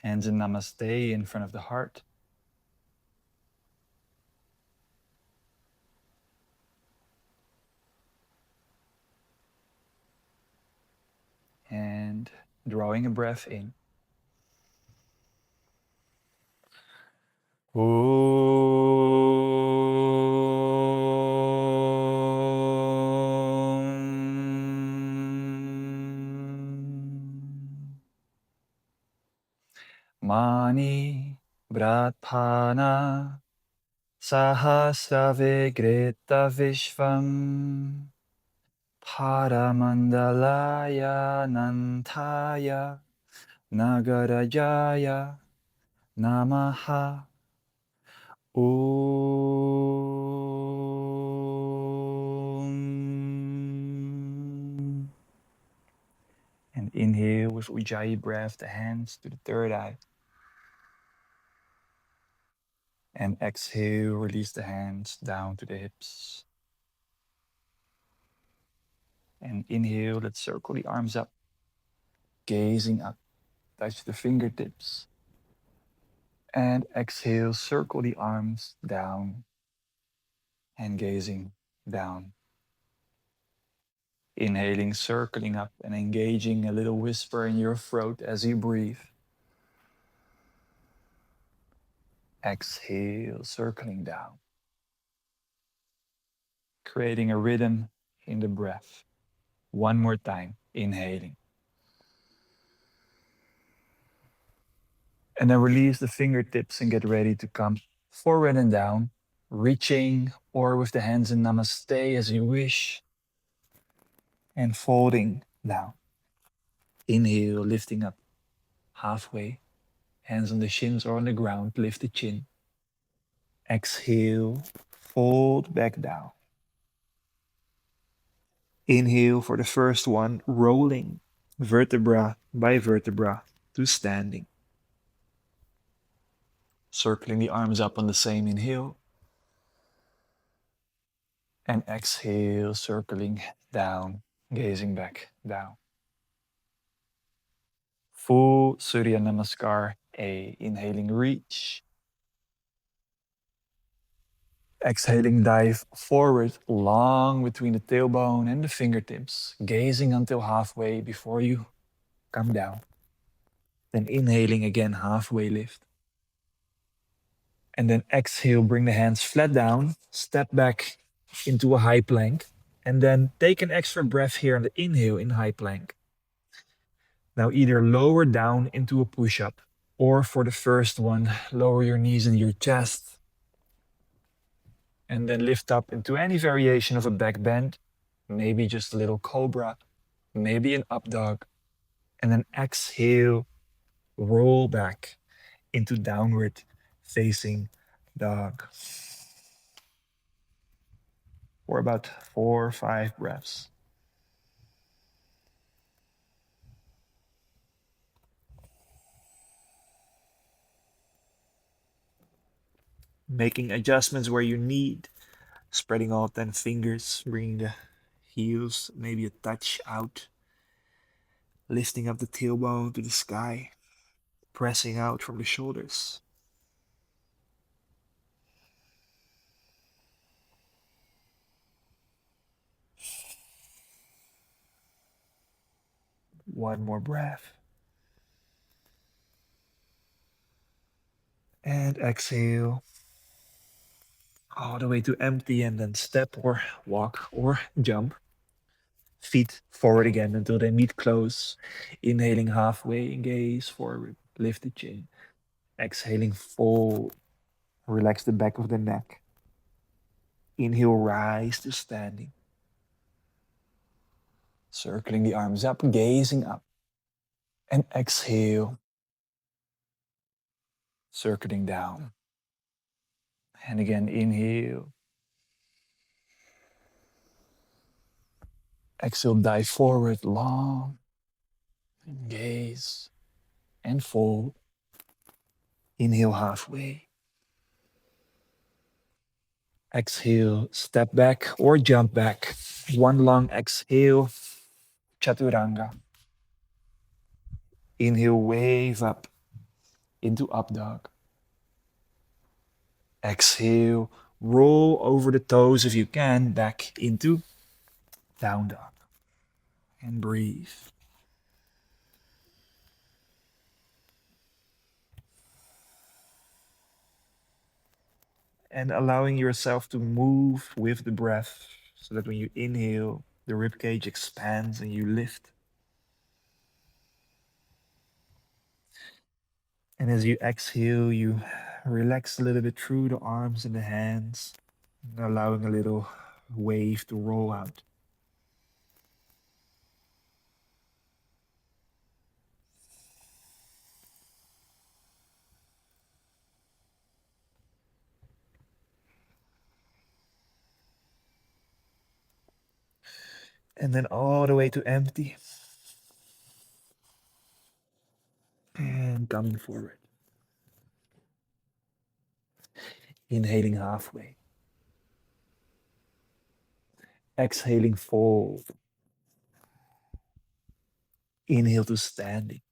Hands in Namaste in front of the heart. And drawing a breath in. Mani Bratpana Sahasravigrita Vishvam Paramandalaya Nantaya Nagarajaya Namaha. Om. And inhale with Ujjayi breath, the hands to the third eye. And exhale, release the hands down to the hips. And inhale, let's circle the arms up, gazing up, touch the fingertips. And exhale, circle the arms down and gazing down. Inhaling, circling up and engaging a little whisper in your throat as you breathe. Exhale, circling down. Creating a rhythm in the breath. One more time, inhaling. And then release the fingertips and get ready to come forward and down, reaching or with the hands in Namaste as you wish, and folding down. Inhale, lifting up halfway, hands on the shins or on the ground, lift the chin. Exhale, fold back down. Inhale for the first one, rolling vertebra by vertebra to standing. Circling the arms up on the same inhale. And exhale, circling down, gazing back down. Full Surya Namaskar A. Inhaling, reach. Exhaling, dive forward, long between the tailbone and the fingertips, gazing until halfway before you come down. Then inhaling again, halfway lift. And then exhale, bring the hands flat down, step back into a high plank, and then take an extra breath here on the inhale in high plank. Now either lower down into a push-up, or for the first one, lower your knees and your chest, and then lift up into any variation of a back bend, maybe just a little cobra, maybe an up dog, and then exhale, roll back into downward facing dog. For about 4 or 5 breaths. Making adjustments where you need, spreading all 10 fingers, bringing the heels maybe a touch out, lifting up the tailbone to the sky, pressing out from the shoulders. One more breath. And exhale. All the way to empty, and then step or walk or jump. Feet forward again until they meet close. Inhaling halfway, gaze forward, lift the chin. Exhaling, fold. Relax the back of the neck. Inhale, rise to standing. Circling the arms up, gazing up. And exhale, circling down. And again, inhale. Exhale, dive forward, long. And gaze and fold. Inhale, halfway. Exhale, step back or jump back. One long exhale, chaturanga. Inhale, wave up. into up dog. Exhale, roll over the toes if you can, back into down dog. And breathe. And allowing yourself to move with the breath so that when you inhale, the ribcage expands and you lift. And as you exhale, you relax a little bit through the arms and the hands, allowing a little wave to roll out. And then all the way to empty. And coming forward. Inhaling halfway. Exhaling fold. Inhale to standing.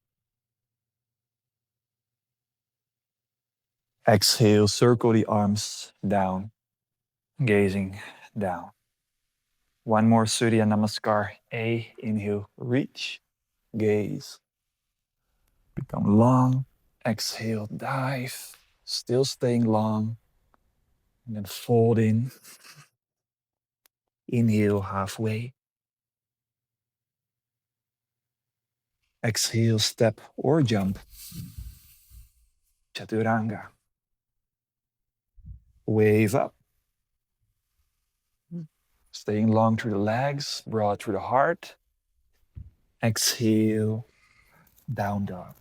Exhale, circle the arms down, gazing down. One more Surya Namaskar. A, inhale, reach, gaze. Become long. Exhale, dive, still staying long. And then fold in. Inhale, halfway. Exhale, step or jump. Chaturanga. Wave up. Staying long through the legs, broad through the heart. Exhale, down dog.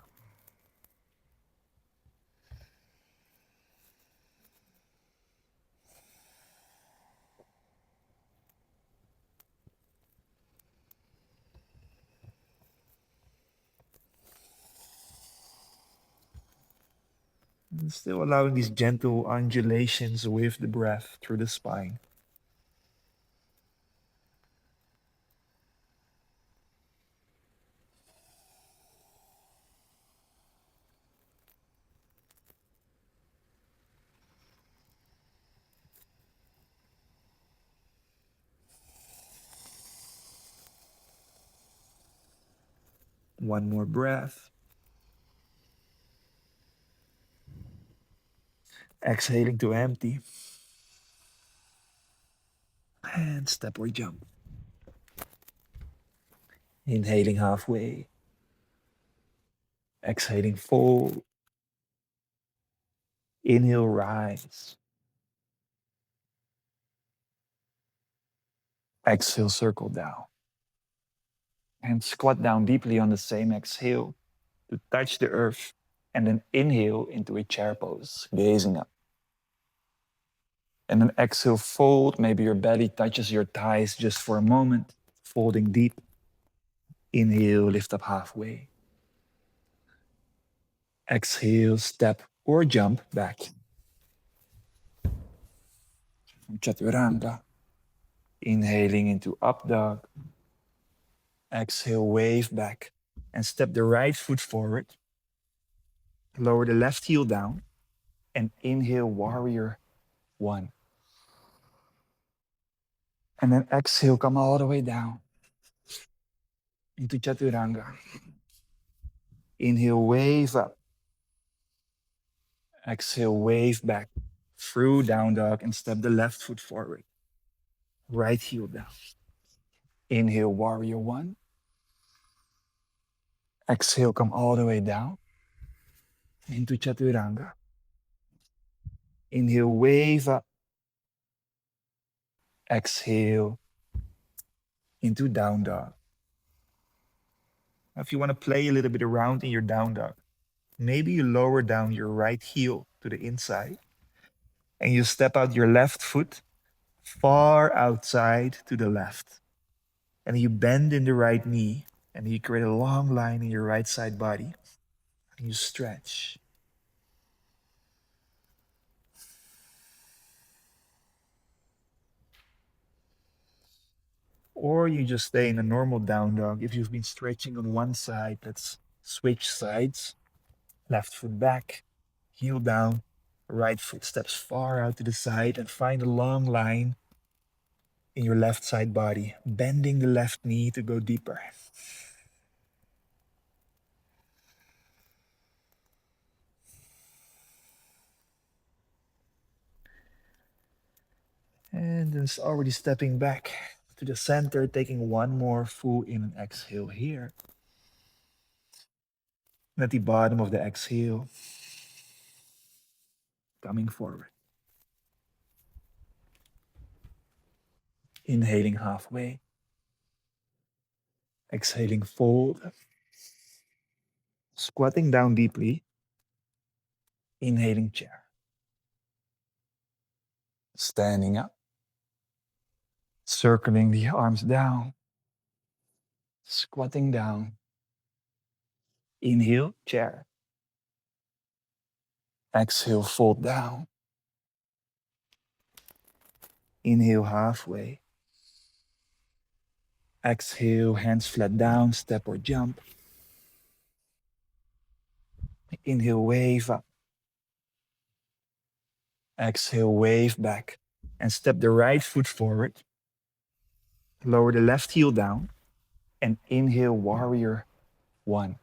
And still allowing these gentle undulations with the breath through the spine. One more breath. Exhaling to empty. And step or jump. Inhaling halfway. Exhaling fold. Inhale, rise. Exhale, circle down. And squat down deeply on the same exhale to touch the earth. And then inhale into a chair pose, gazing up. And then exhale, fold. Maybe your belly touches your thighs just for a moment, folding deep. Inhale, lift up halfway. Exhale, step or jump back. Chaturanga. Inhaling into up dog. Exhale, wave back. And step the right foot forward. Lower the left heel down. And inhale, warrior one. And then exhale, come all the way down into Chaturanga. Inhale, wave up. Exhale, wave back through down dog and step the left foot forward. Right heel down. Inhale, warrior one. Exhale, come all the way down into Chaturanga. Inhale, wave up. Exhale into down dog. Now, if you want to play a little bit around in your down dog, maybe you lower down your right heel to the inside and you step out your left foot far outside to the left. And you bend in the right knee and you create a long line in your right side body and you stretch. Or you just stay in a normal down dog. If you've been stretching on one side, let's switch sides. Left foot back, heel down, right foot steps far out to the side, and find a long line in your left side body, bending the left knee to go deeper. And then it's already stepping back to the center, taking one more full in and exhale here. And at the bottom of the exhale, coming forward. Inhaling halfway. Exhaling fold. Squatting down deeply. Inhaling chair. Standing up. Circling the arms down. Squatting down. Inhale, chair. Exhale, fold down. Inhale, halfway. Exhale, hands flat down, step or jump. Inhale, wave up. Exhale, wave back. And step the right foot forward. Lower the left heel down. And inhale, warrior one.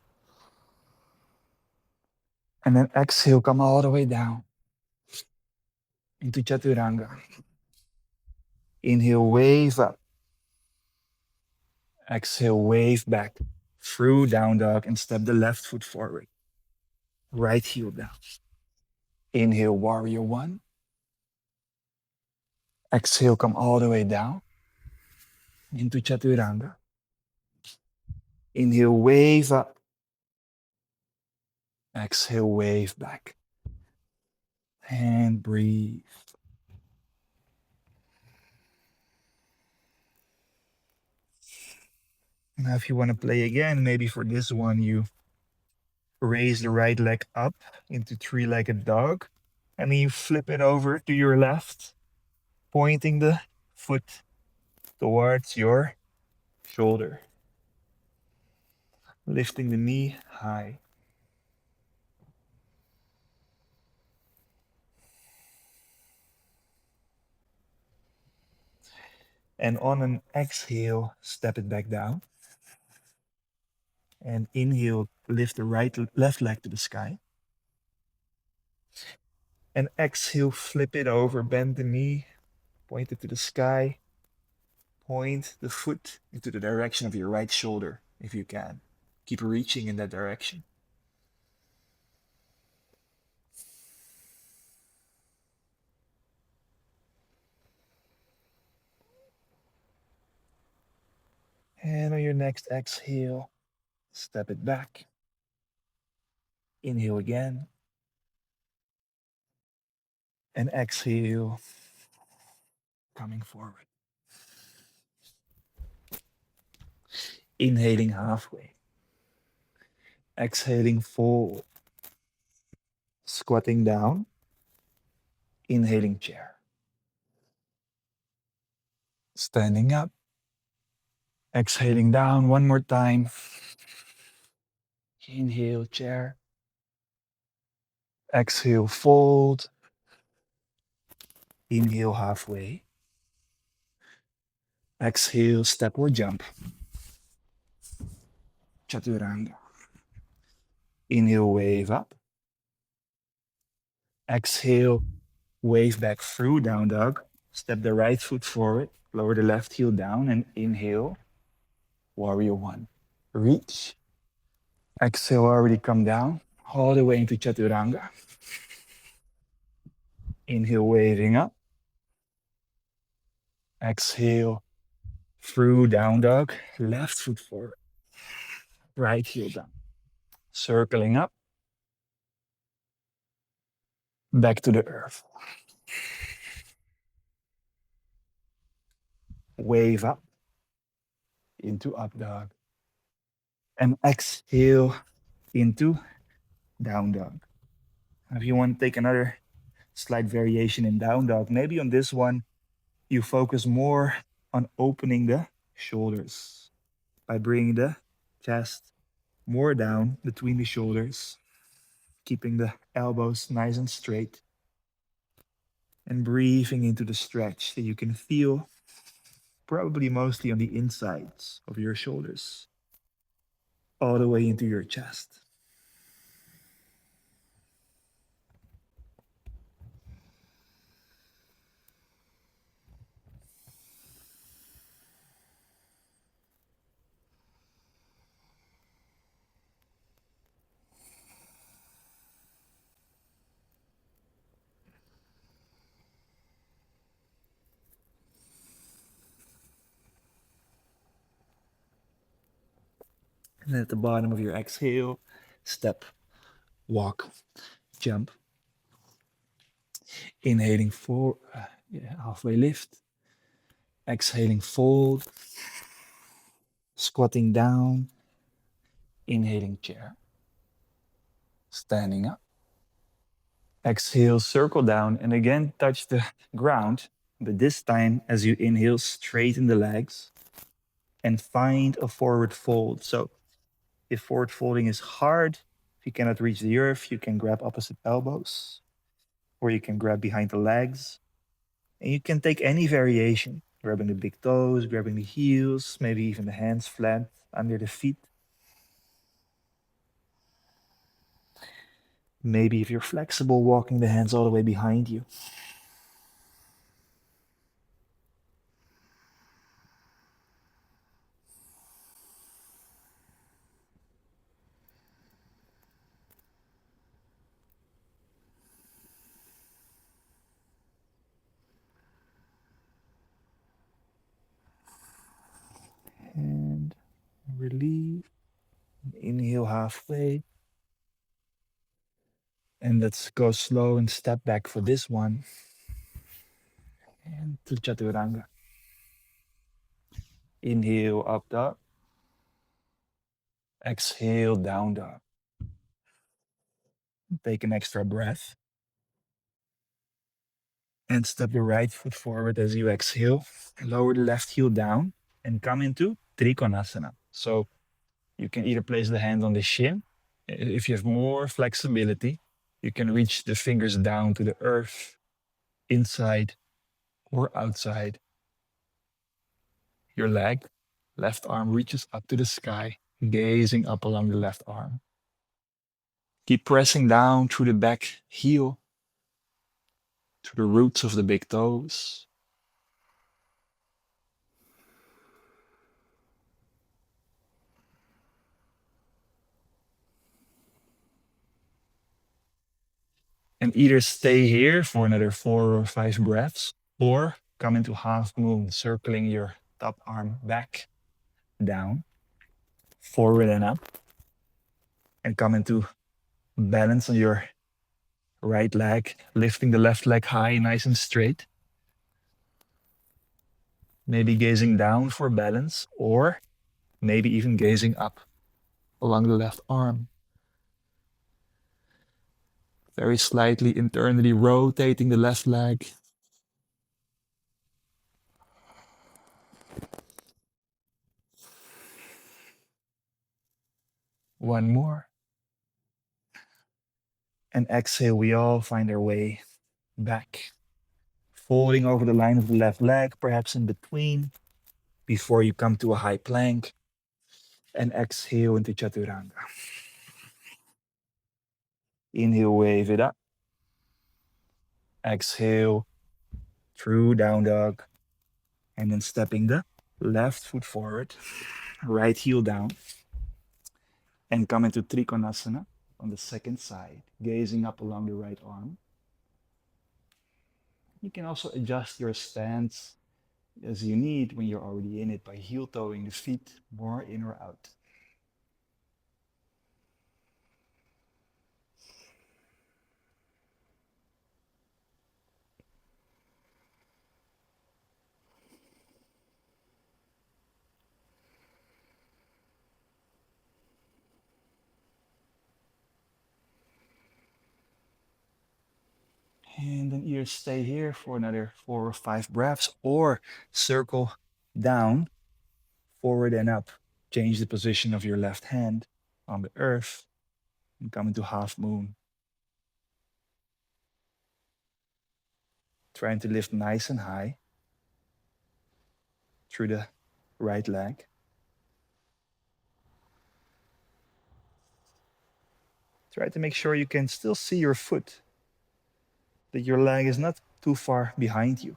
And then exhale, come all the way down into chaturanga. Inhale, wave up. Exhale, wave back through down dog and step the left foot forward. Right heel down. Inhale, warrior one. Exhale, come all the way down into chaturanga. Inhale, wave up. Exhale, wave back. And breathe. Now, if you want to play again, maybe for this one, you raise the right leg up into three-legged dog. And then you flip it over to your left, pointing the foot towards your shoulder. Lifting the knee high. And on an exhale, step it back down. And inhale, lift the left leg to the sky. And exhale, flip it over, bend the knee, point it to the sky. Point the foot into the direction of your right shoulder, if you can. Keep reaching in that direction. And on your next exhale, step it back. Inhale again. And exhale, coming forward. Inhaling halfway. Exhaling full. Squatting down. Inhaling chair. Standing up. Exhaling down one more time. Inhale, chair. Exhale, fold. Inhale, halfway. Exhale, step or jump. Chaturanga. Inhale, wave up. Exhale, wave back through down dog. Step the right foot forward. Lower the left heel down and inhale. Warrior one. Reach. Exhale, already come down. All the way into chaturanga. Inhale, waving up. Exhale, through down dog. Left foot forward. Right heel down. Circling up. Back to the earth. Wave up into up dog. And exhale into down dog. If you want to take another slight variation in down dog, maybe on this one, you focus more on opening the shoulders by bringing the chest more down between the shoulders. keeping the elbows nice and straight, and breathing into the stretch that you can feel probably mostly on the insides of your shoulders, all the way into your chest. And then at the bottom of your exhale, step, walk, jump. Inhaling for halfway lift. Exhaling fold. Squatting down. Inhaling chair. Standing up. Exhale, circle down, and again touch the ground. But this time, as you inhale, straighten the legs and find a forward fold. So if forward folding is hard, if you cannot reach the earth, you can grab opposite elbows, or you can grab behind the legs. And you can take any variation, grabbing the big toes, grabbing the heels, maybe even the hands flat under the feet. Maybe if you're flexible, walking the hands all the way behind you. And relieve. Inhale halfway. And let's go slow and step back for this one. And to Chaturanga. Inhale, up dog. Exhale, down dog. Take an extra breath. And step the right foot forward as you exhale. Lower the left heel down and come into Trikonasana. So you can either place the hand on the shin. If you have more flexibility, you can reach the fingers down to the earth, inside or outside. Your leg, left arm reaches up to the sky, gazing up along the left arm. Keep pressing down through the back heel, to the roots of the big toes. And either stay here for another 4 or 5 breaths, or come into half moon, circling your top arm back, down, forward and up, and come into balance on your right leg, lifting the left leg high, nice and straight. Maybe gazing down for balance, or maybe even gazing up along the left arm. Very slightly internally rotating the left leg. One more. And exhale, we all find our way back. Folding over the line of the left leg, perhaps in between, before you come to a high plank. And exhale into Chaturanga. Inhale, wave it up. Exhale, through down dog. And then stepping the left foot forward, right heel down. And come into Trikonasana on the second side, gazing up along the right arm. You can also adjust your stance as you need when you're already in it by heel toeing the feet more in or out. And then either stay here for another 4 or 5 breaths, or circle down, forward and up. Change the position of your left hand on the earth and come into half moon. Trying to lift nice and high through the right leg. Try to make sure you can still see your foot, that your leg is not too far behind you.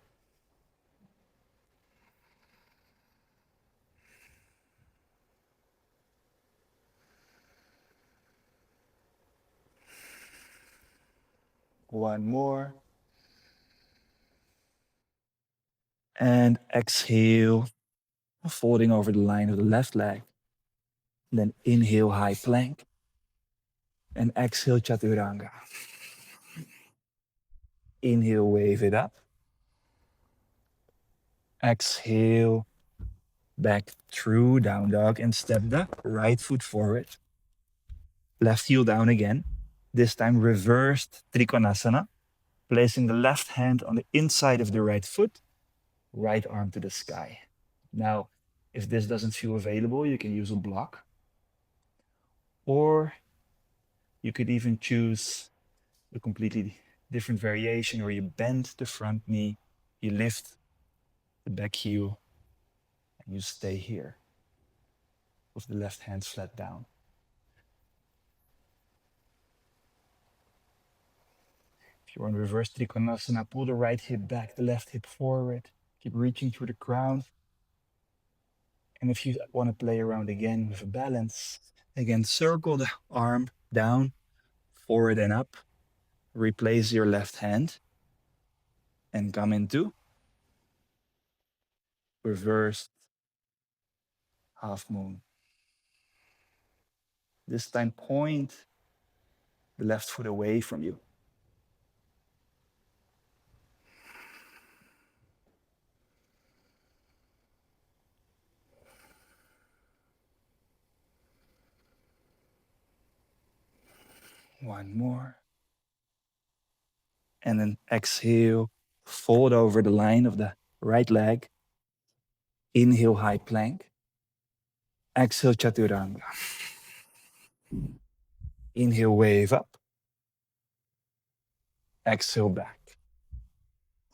One more. And exhale, folding over the line of the left leg. Then inhale, high plank. And exhale, chaturanga. Inhale, wave it up. Exhale, back through down dog and step the right foot forward. Left heel down again. This time reversed Trikonasana, placing the left hand on the inside of the right foot, right arm to the sky. Now, if this doesn't feel available, you can use a block. Or you could even choose a completely different variation where you bend the front knee, you lift the back heel, and you stay here with the left hand flat down. If you're in reverse Trikonasana, pull the right hip back, the left hip forward. Keep reaching through the crown. And if you want to play around again with a balance, again, circle the arm down, forward and up. Replace your left hand and come into reversed half moon. This time, point the left foot away from you. One more. And then exhale, fold over the line of the right leg. Inhale, high plank. Exhale, chaturanga. Inhale, wave up. Exhale, back.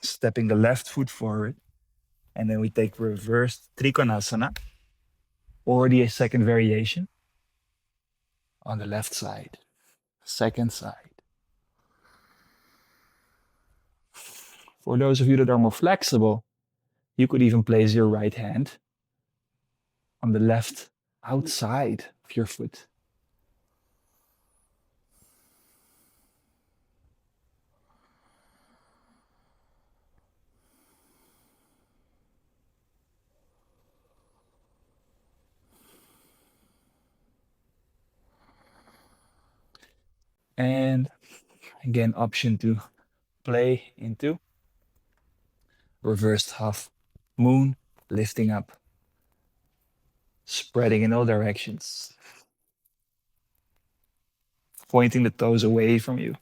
Stepping the left foot forward. And then we take reversed Trikonasana, or the second variation on the left side. Second side. For those of you that are more flexible, you could even place your right hand on the left outside of your foot. And again, option to play into reversed half moon, lifting up, spreading in all directions, pointing the toes away from you.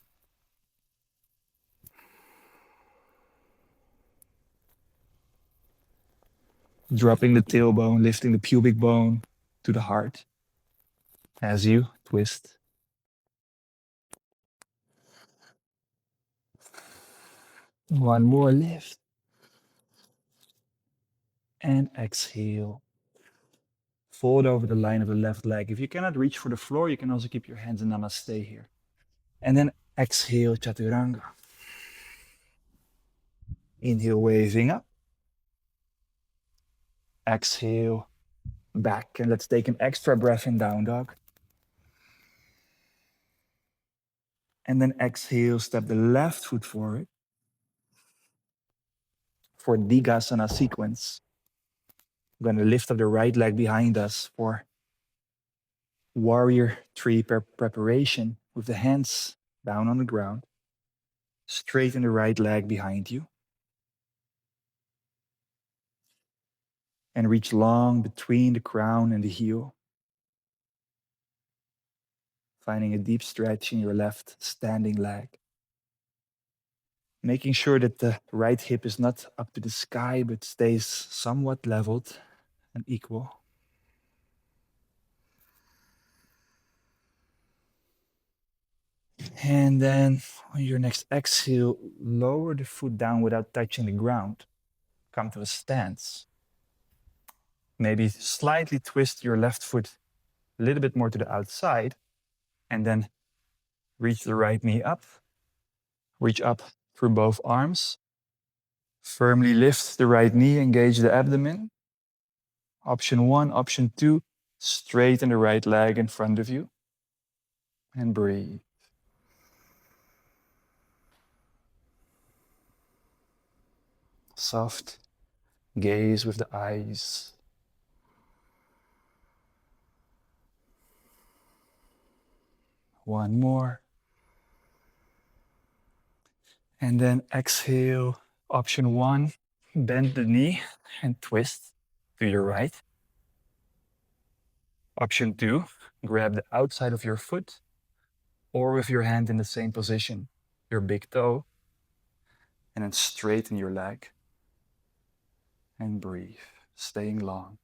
Dropping the tailbone, lifting the pubic bone to the heart as you twist. One more lift. And exhale. Fold over the line of the left leg. If you cannot reach for the floor, you can also keep your hands in namaste here. And then exhale, chaturanga. Inhale, waving up. Exhale, back. And let's take an extra breath in down dog. And then exhale, step the left foot forward for Digasana sequence. I'm going to lift up the right leg behind us for warrior tree preparation with the hands down on the ground. Straighten the right leg behind you. And reach long between the crown and the heel. Finding a deep stretch in your left standing leg. Making sure that the right hip is not up to the sky, but stays somewhat leveled and equal. And then On your next exhale, lower the foot down without touching the ground. Come to a stance. Maybe slightly twist your left foot a little bit more to the outside, and then reach the right knee up. Reach up through both arms. Firmly lift the right knee, engage the abdomen. Option 1, option 2, straighten the right leg in front of you. And breathe. Soft gaze with the eyes. One more. And then exhale. Option 1, bend the knee and twist to your right. Option 2, grab the outside of your foot or with your hand in the same position, your big toe, and then straighten your leg and breathe, staying long.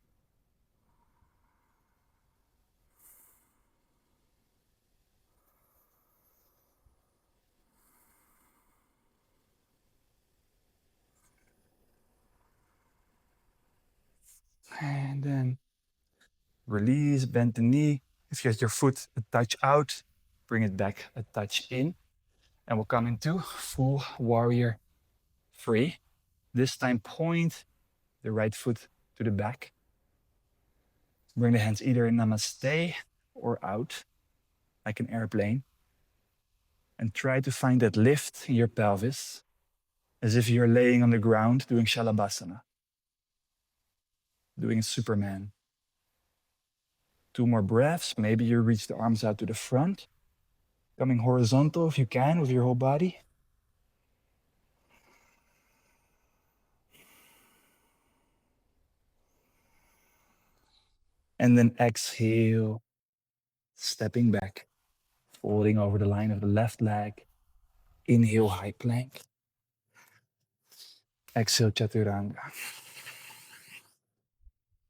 And then release, bend the knee. If you get your foot a touch out, bring it back a touch in. And we'll come into full warrior 3. This time point the right foot to the back. Bring the hands either in namaste or out, like an airplane. And try to find that lift in your pelvis, as if you're laying on the ground doing Shalabhasana, doing a Superman. 2 more breaths. Maybe you reach the arms out to the front, coming horizontal if you can with your whole body. And then exhale, stepping back, folding over the line of the left leg. Inhale, high plank. Exhale, chaturanga.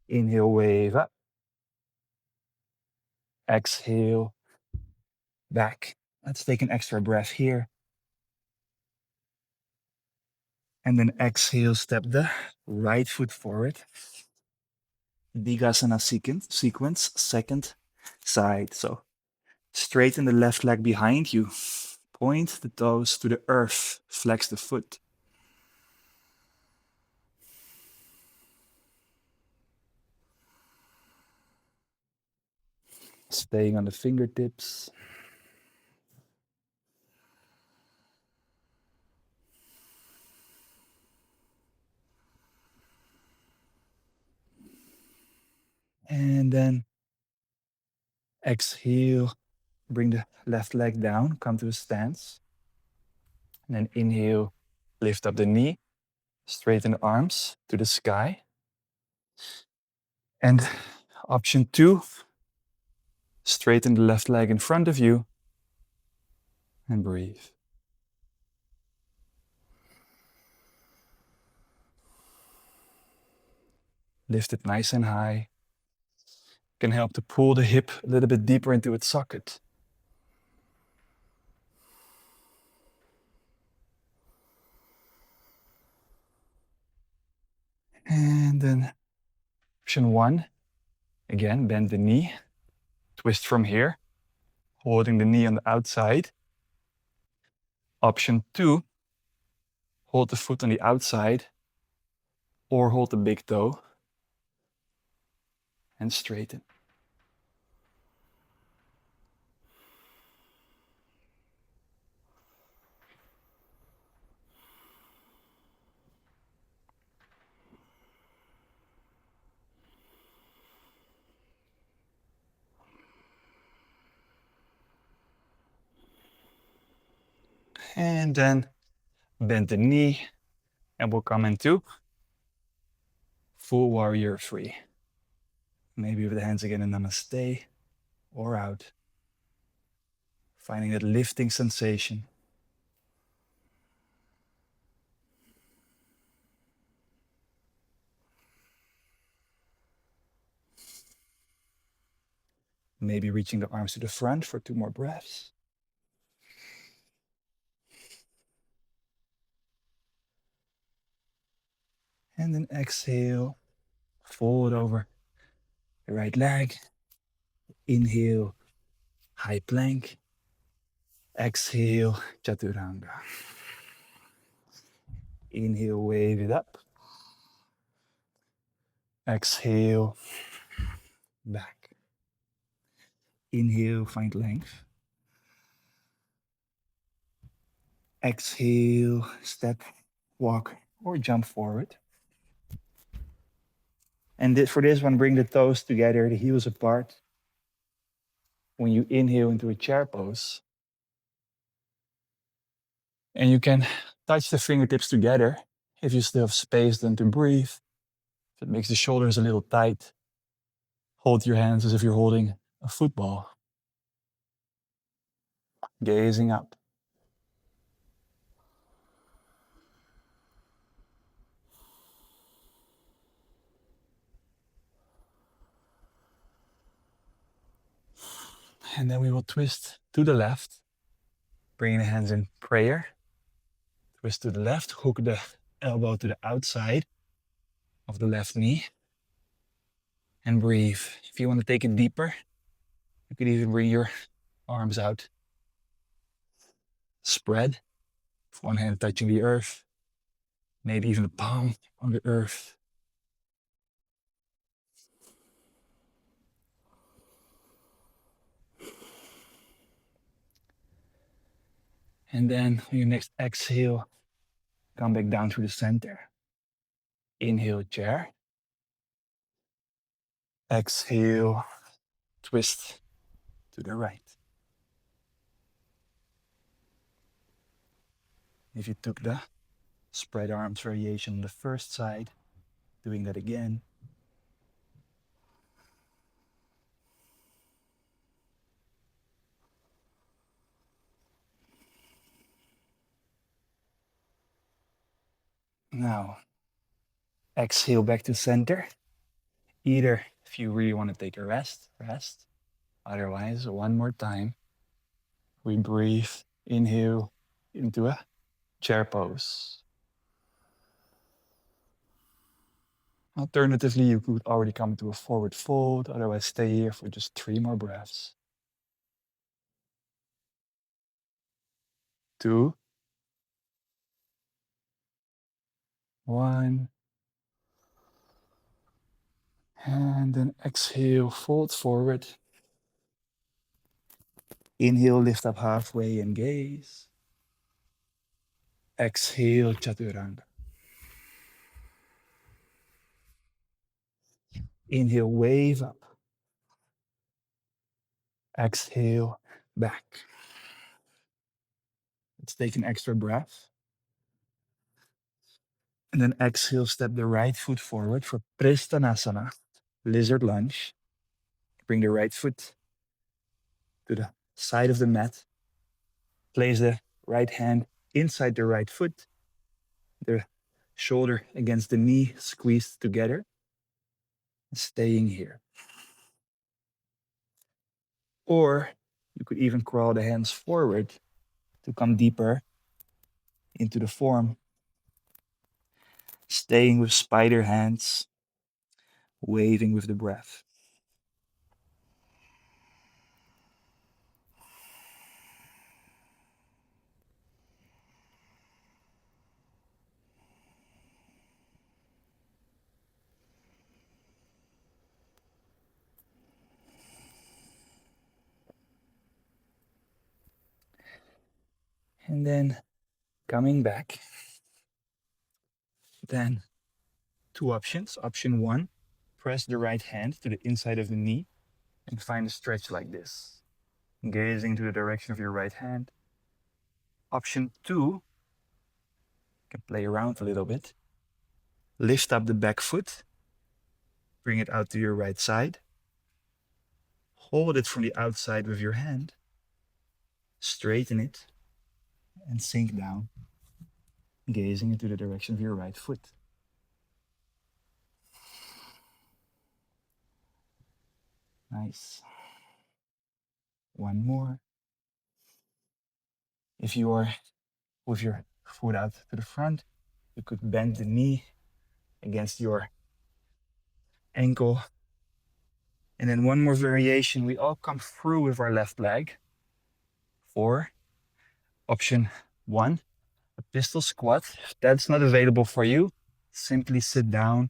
Inhale, wave up. Exhale, back. Let's take an extra breath here. And then exhale, step the right foot forward. Digasana sequence, second side. So straighten the left leg behind you. Point the toes to the earth. Flex the foot. Staying on the fingertips. And then exhale, bring the left leg down, come to a stance. And then inhale, lift up the knee, straighten the arms to the sky. And option 2, straighten the left leg in front of you and breathe. Lift it nice and high. Can help to pull the hip a little bit deeper into its socket. And then option 1, again, bend the knee, twist from here, holding the knee on the outside. Option 2, hold the foot on the outside or hold the big toe and straighten. And then bend the knee and we'll come into full warrior 3. Maybe with the hands again in namaste or out. Finding that lifting sensation. Maybe reaching the arms to the front for 2 more breaths. And then exhale, fold over the right leg. Inhale, high plank. Exhale, chaturanga. Inhale, wave it up. Exhale, back. Inhale, find length. Exhale, step, walk, or jump forward. And for this one, bring the toes together, the heels apart. When you inhale into a chair pose, and you can touch the fingertips together if you still have space then to breathe. If it makes the shoulders a little tight, hold your hands as if you're holding a football. Gazing up. And then we will twist to the left, bringing the hands in prayer. Twist to the left, hook the elbow to the outside of the left knee. And breathe. If you want to take it deeper, you could even bring your arms out. Spread, one hand touching the earth, maybe even the palm on the earth. And then on your next exhale, come back down to the center. Inhale, chair. Exhale, twist to the right. If you took the spread arms variation on the first side, doing that again. Now, exhale back to center. Either if you really want to take a rest. Otherwise, one more time, we breathe, inhale into a chair pose. Alternatively, you could already come to a forward fold, otherwise stay here for just 3 more breaths. 2, 1. And then exhale, fold forward. Inhale, lift up halfway and gaze. Exhale, chaturanga. Inhale, wave up. Exhale, back. Let's take an extra breath. And then exhale, step the right foot forward for Pristhanasana, lizard lunge. Bring the right foot to the side of the mat. Place the right hand inside the right foot, the shoulder against the knee squeezed together, staying here. Or you could even crawl the hands forward to come deeper into the form, staying with spider hands, waving with the breath. And then coming back, then 2 options. Option 1, press the right hand to the inside of the knee and find a stretch like this, gazing to the direction of your right hand. Option 2, you can play around a little bit. Lift up the back foot, bring it out to your right side. Hold it from the outside with your hand. Straighten it and sink down, gazing into the direction of your right foot. Nice. One more. If you are with your foot out to the front, you could bend the knee against your ankle. And then one more variation. We all come through with our left leg. Or option 1, a pistol squat. If that's not available for you, simply sit down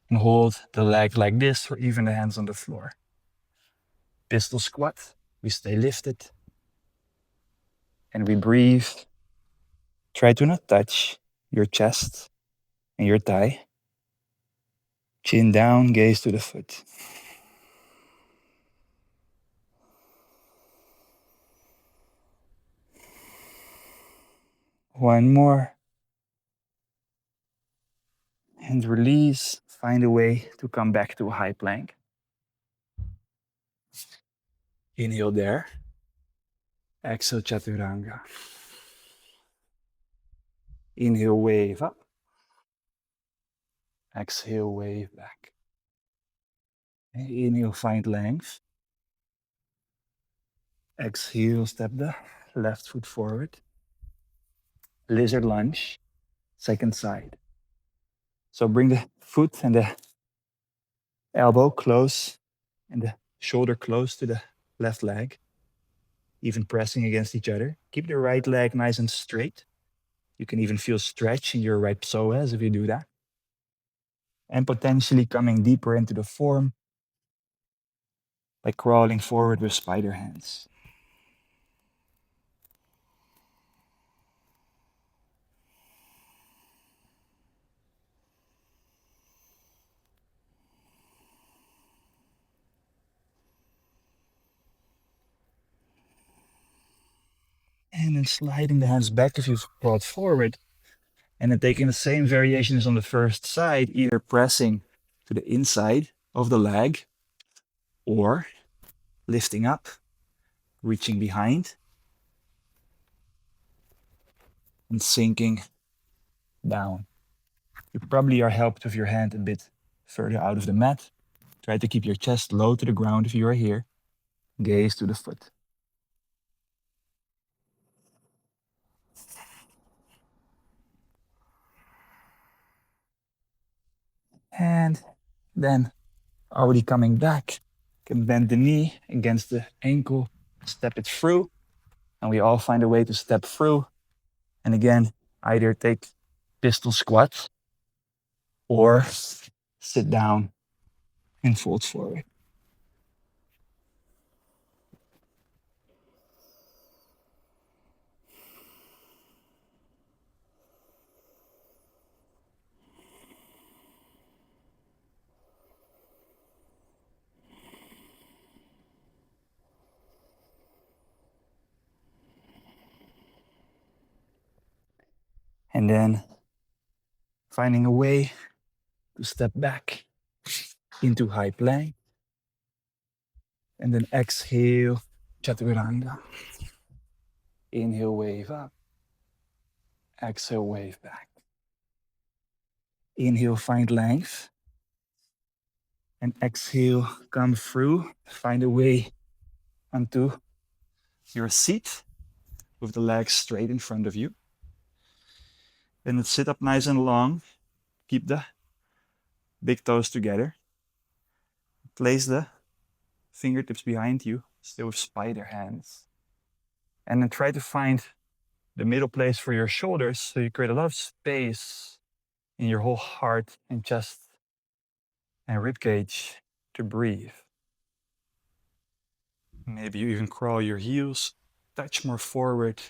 and hold the leg like this, or even the hands on the floor. Pistol squat, we stay lifted and we breathe. Try to not touch your chest and your thigh. Chin down, gaze to the foot. One more. And release. Find a way to come back to a high plank. Inhale there. Exhale, chaturanga. Inhale, wave up. Exhale, wave back. Inhale, find length. Exhale, step the left foot forward. Lizard lunge, second side. So bring the foot and the elbow close and the shoulder close to the left leg, even pressing against each other. Keep the right leg nice and straight. You can even feel stretch in your right psoas if you do that. And potentially coming deeper into the form by crawling forward with spider hands. And then sliding the hands back if you've brought forward. And then taking the same variation as on the first side, either pressing to the inside of the leg or lifting up, reaching behind, and sinking down. You probably are helped with your hand a bit further out of the mat. Try to keep your chest low to the ground if you are here. Gaze to the foot. And then already coming back, can bend the knee against the ankle, step it through, and we all find a way to step through. And again, either take pistol squats or sit down and fold forward. And then finding a way to step back into high plank. And then exhale, chaturanga. Inhale, wave up. Exhale, wave back. Inhale, find length. And exhale, come through. Find a way onto your seat with the legs straight in front of you. Then sit up nice and long. Keep the big toes together. Place the fingertips behind you, still with spider hands. And then try to find the middle place for your shoulders so you create a lot of space in your whole heart and chest and rib cage to breathe. Maybe you even crawl your heels, touch more forward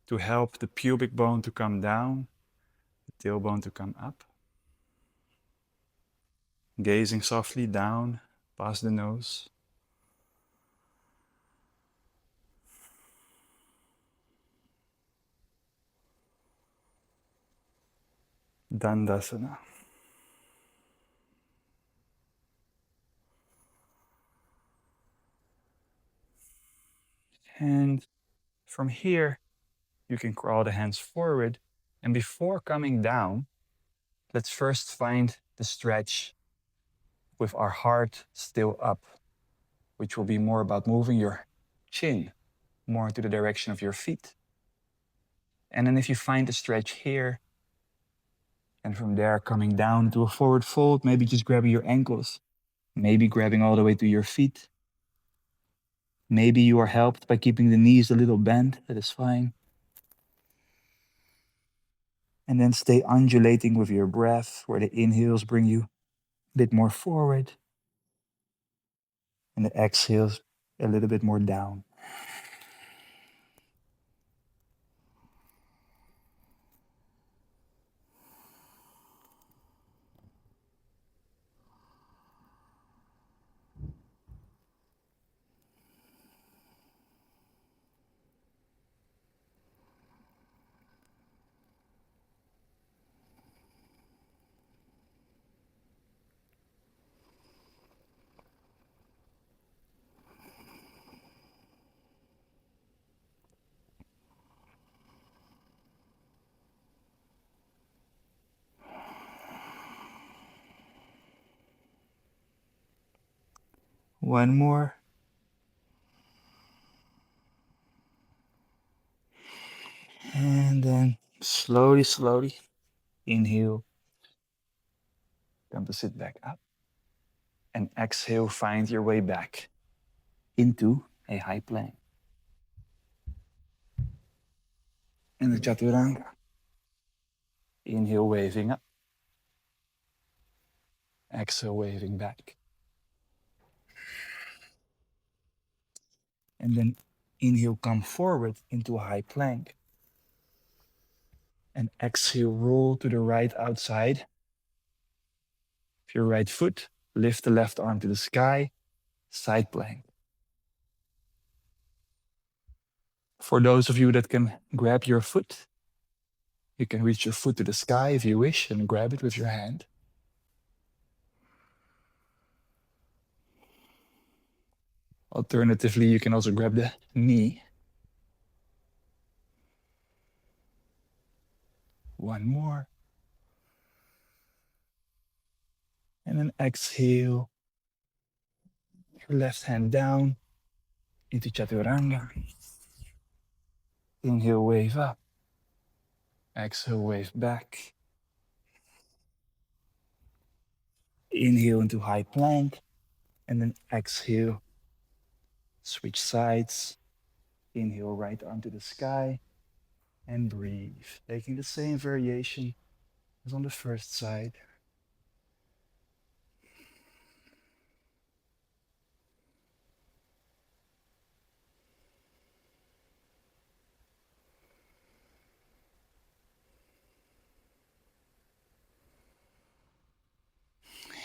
to help the pubic bone to come down, the tailbone to come up. Gazing softly down past the nose. Dandasana. And from here, you can crawl the hands forward. And before coming down, let's first find the stretch with our heart still up, which will be more about moving your chin more into the direction of your feet. And then if you find the stretch here, And from there, coming down to a forward fold, maybe just grabbing your ankles, maybe grabbing all the way to your feet. Maybe you are helped by keeping the knees a little bent, that is fine. And then stay undulating with your breath, where the inhales bring you a bit more forward, and the exhales a little bit more down. One more. And then slowly, slowly inhale, come to sit back up. And exhale, find your way back into a high plank. And the chaturanga. Inhale, waving up. Exhale, waving back. And then inhale, come forward into a high plank. And exhale, roll to the right outside. With your right foot, lift the left arm to the sky, side plank. For those of you that can grab your foot, you can reach your foot to the sky if you wish and grab it with your hand. Alternatively, you can also grab the knee. One more. And then exhale. Your left hand down into chaturanga. Inhale, wave up. Exhale, wave back. Inhale into high plank. And then exhale, switch sides. Inhale, right arm to the sky. And breathe. Taking the same variation as on the first side.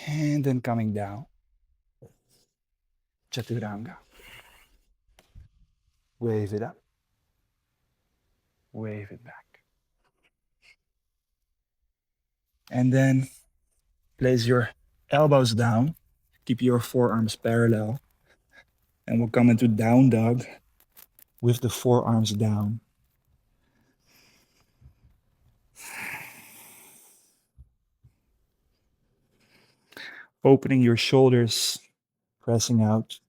And then coming down. Chaturanga. Wave it up. Wave it back. And then place your elbows down. Keep your forearms parallel. And we'll come into down dog with the forearms down. Opening your shoulders, pressing out.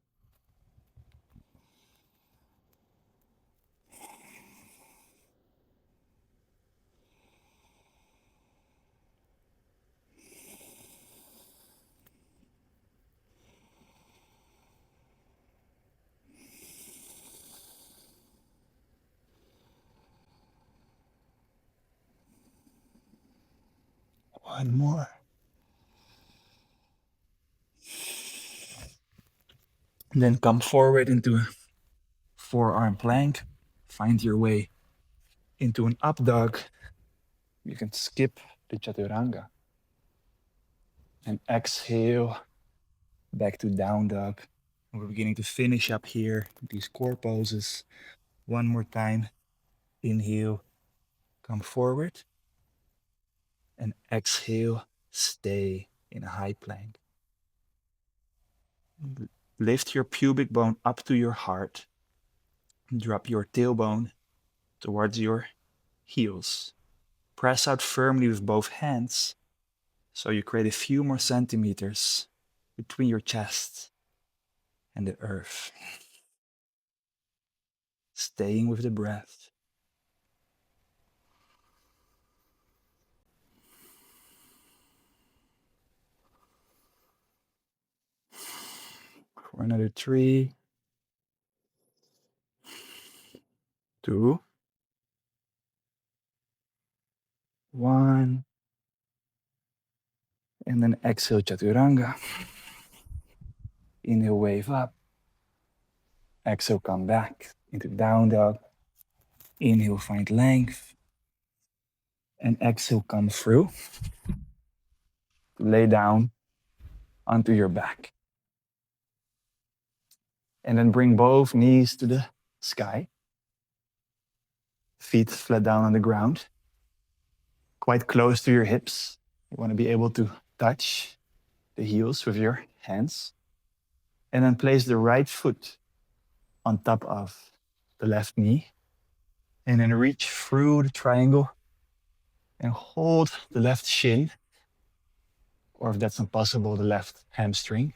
One more. And then come forward into a forearm plank. Find your way into an up dog. You can skip the chaturanga. And exhale back to down dog. And we're beginning to finish up here these core poses. One more time. Inhale, come forward. And exhale, stay in a high plank. Lift your pubic bone up to your heart. Drop your tailbone towards your heels. Press out firmly with both hands so you create a few more centimeters between your chest and the earth. Staying with the breath. For another 3, 2, 1. And then exhale, chaturanga. Inhale, wave up. Exhale, come back into down dog. Inhale, find length. And exhale, come through. Lay down onto your back. And then bring both knees to the sky. Feet flat down on the ground. Quite close to your hips. You want to be able to touch the heels with your hands. And then place the right foot on top of the left knee. And then reach through the triangle and hold the left shin, or if that's impossible, the left hamstring,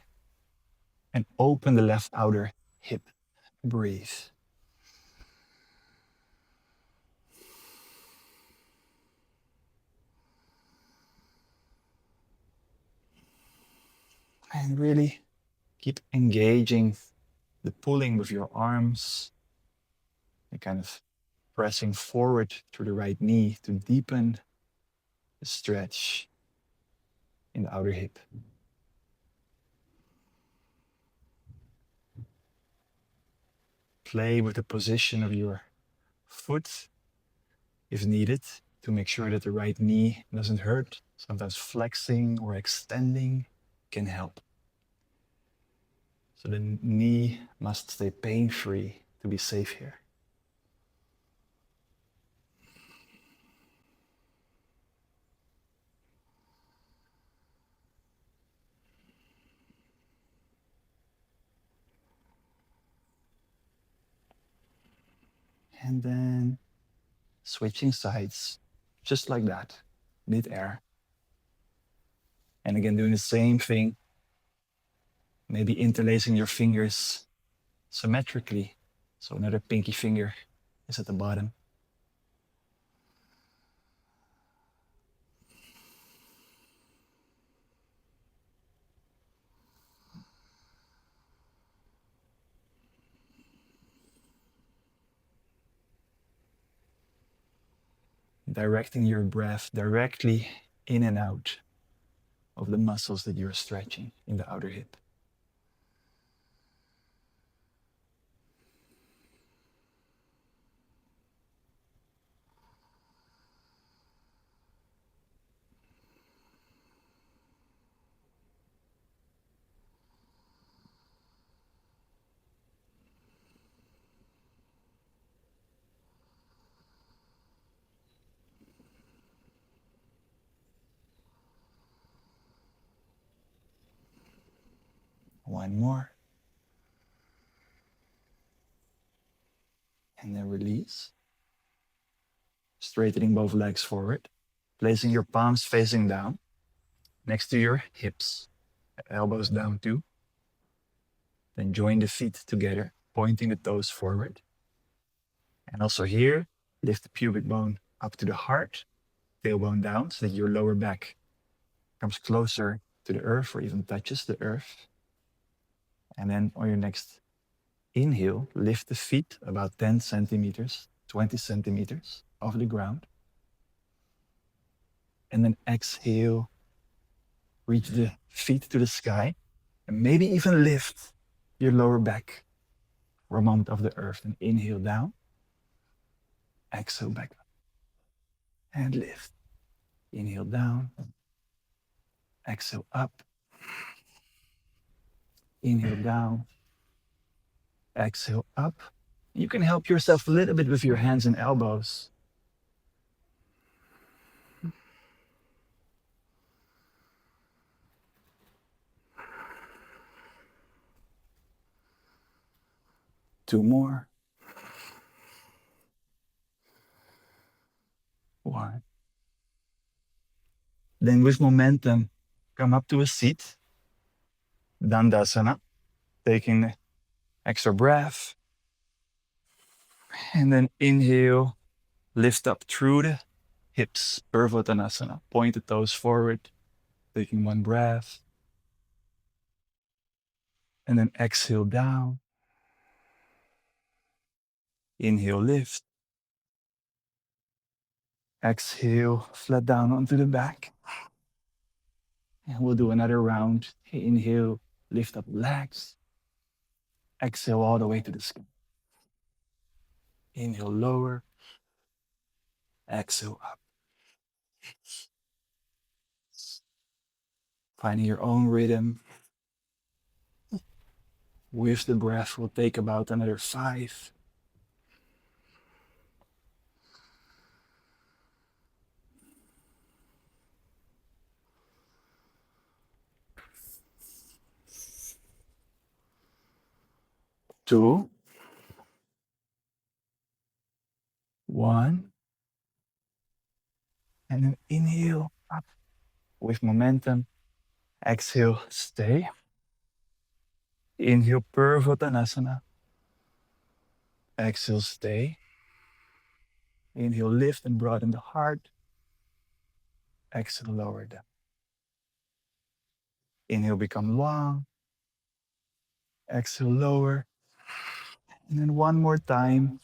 and open the left outer hip. Breathe. And really keep engaging the pulling with your arms and kind of pressing forward through the right knee to deepen the stretch in the outer hip. Play with the position of your foot if needed to make sure that the right knee doesn't hurt. Sometimes flexing or extending can help. So the knee must stay pain-free to be safe here. And then switching sides, just like that, mid-air. And again, doing the same thing, maybe interlacing your fingers symmetrically. So another pinky finger is at the bottom. Directing your breath directly in and out of the muscles that you're stretching in the outer hip. One more. And then release. Straightening both legs forward. Placing your palms facing down next to your hips. Elbows down too. Then join the feet together, pointing the toes forward. And also here, lift the pubic bone up to the heart, tailbone down so that your lower back comes closer to the earth or even touches the earth. And then on your next inhale, lift the feet about 10 centimeters, 20 centimeters off the ground. And then exhale, reach the feet to the sky, and maybe even lift your lower back for a moment off the earth. And inhale down, exhale back up, and lift. Inhale down, exhale up, inhale down, exhale up. You can help yourself a little bit with your hands and elbows. Two more. One. Then with momentum, come up to a seat. Dandasana, taking extra breath. And then inhale, lift up through the hips, Purvottanasana. Point the toes forward, taking one breath. And then exhale down. Inhale, lift. Exhale, flat down onto the back. And we'll do another round. Inhale, lift up legs. Exhale all the way to the sky. Inhale, lower. Exhale, up. Finding your own rhythm. With the breath, we'll take about another 5. 2, 1. And then inhale, up with momentum. Exhale, stay. Inhale, Purvottanasana. Exhale, stay. Inhale, lift and broaden the heart. Exhale, lower down. Inhale, become long. Exhale, lower. And then one more time.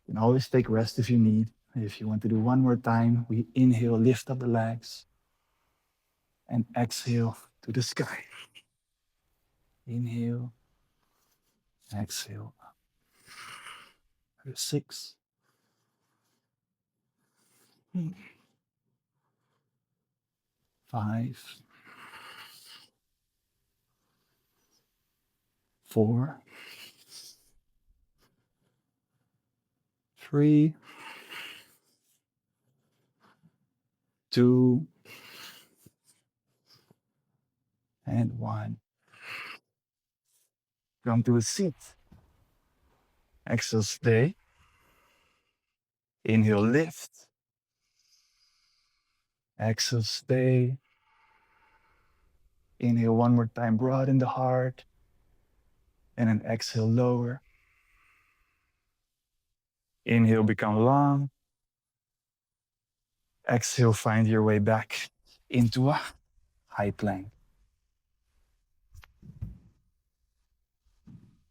You can always take rest if you need. If you want to do one more time, we inhale, lift up the legs. And exhale to the sky. Inhale. Exhale. 6. 5. 4. 3. 2. And 1. Come to a seat. Exhale, stay. Inhale, lift. Exhale, stay. Inhale one more time, broaden the heart. And then exhale, lower. Inhale, become long. Exhale, find your way back into a high plank.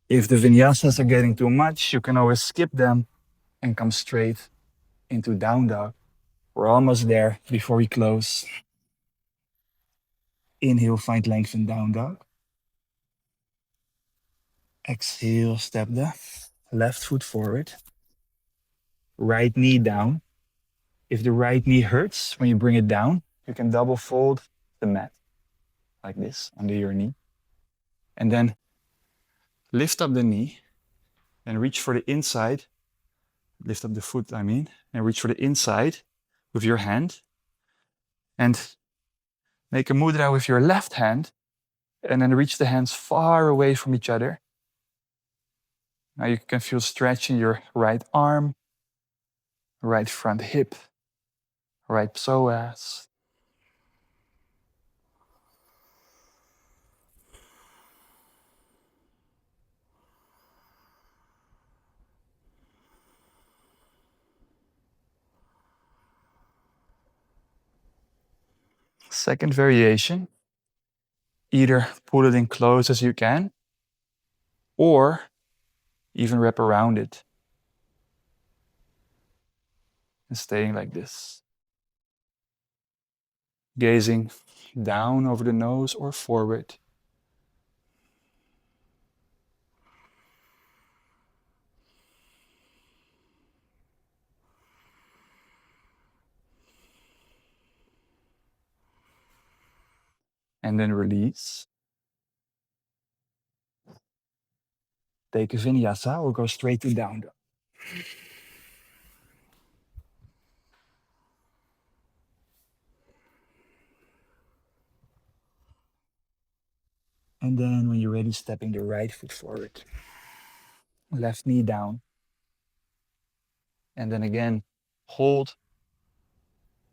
If the vinyasas are getting too much, you can always skip them and come straight into down dog. We're almost there before we close. Inhale, find length in down dog. Exhale, step the left foot forward. Right knee down. If the right knee hurts when you bring it down, you can double fold the mat like this under your knee. And then lift up the knee and reach for the inside. Lift up the foot, and reach for the inside with your hand. And make a mudra with your left hand. And then reach the hands far away from each other. Now you can feel stretch in your right arm, right front hip, right psoas. Second variation, either pull it in close as you can, or even wrap around it. And staying like this. Gazing down over the nose or forward. And then release. Take a vinyasa or go straight to down dog. And then when you're ready, stepping the right foot forward. Left knee down. And then again, hold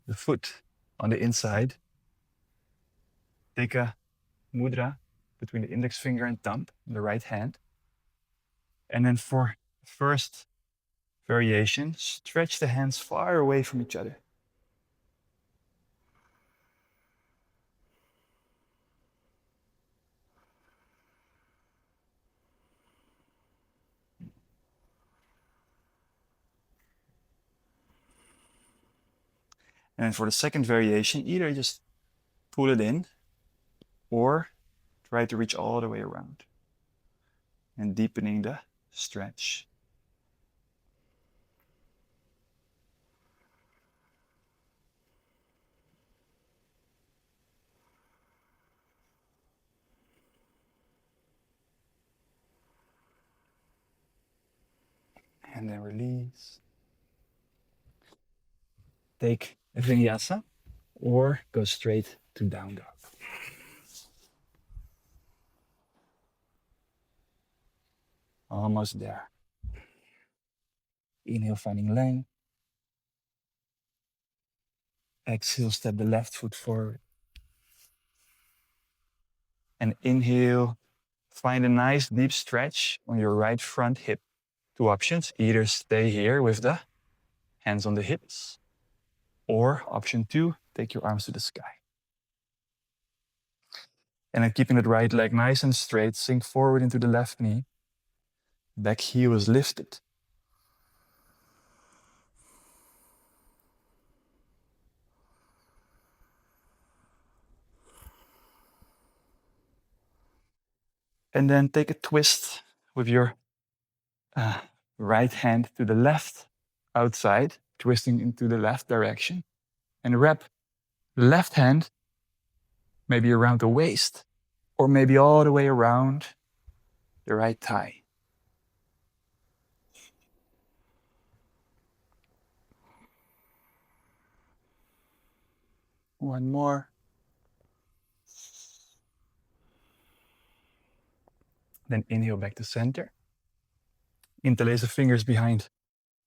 the foot on the inside. Take a mudra between the index finger and thumb in the right hand. And then for first variation, stretch the hands far away from each other. And for the second variation, either just pull it in or try to reach all the way around and deepening the stretch. And then release. Take a vinyasa or go straight to down dog. Almost there. Inhale, finding length. Exhale, step the left foot forward. And inhale, find a nice deep stretch on your right front hip. Two options, either stay here with the hands on the hips, or option two, take your arms to the sky. And then keeping that right leg nice and straight, sink forward into the left knee. Back heel is lifted. And then take a twist with your right hand to the left outside, twisting into the left direction. And wrap the left hand maybe around the waist, or maybe all the way around the right thigh. One more. Then inhale back to center. Interlace the fingers behind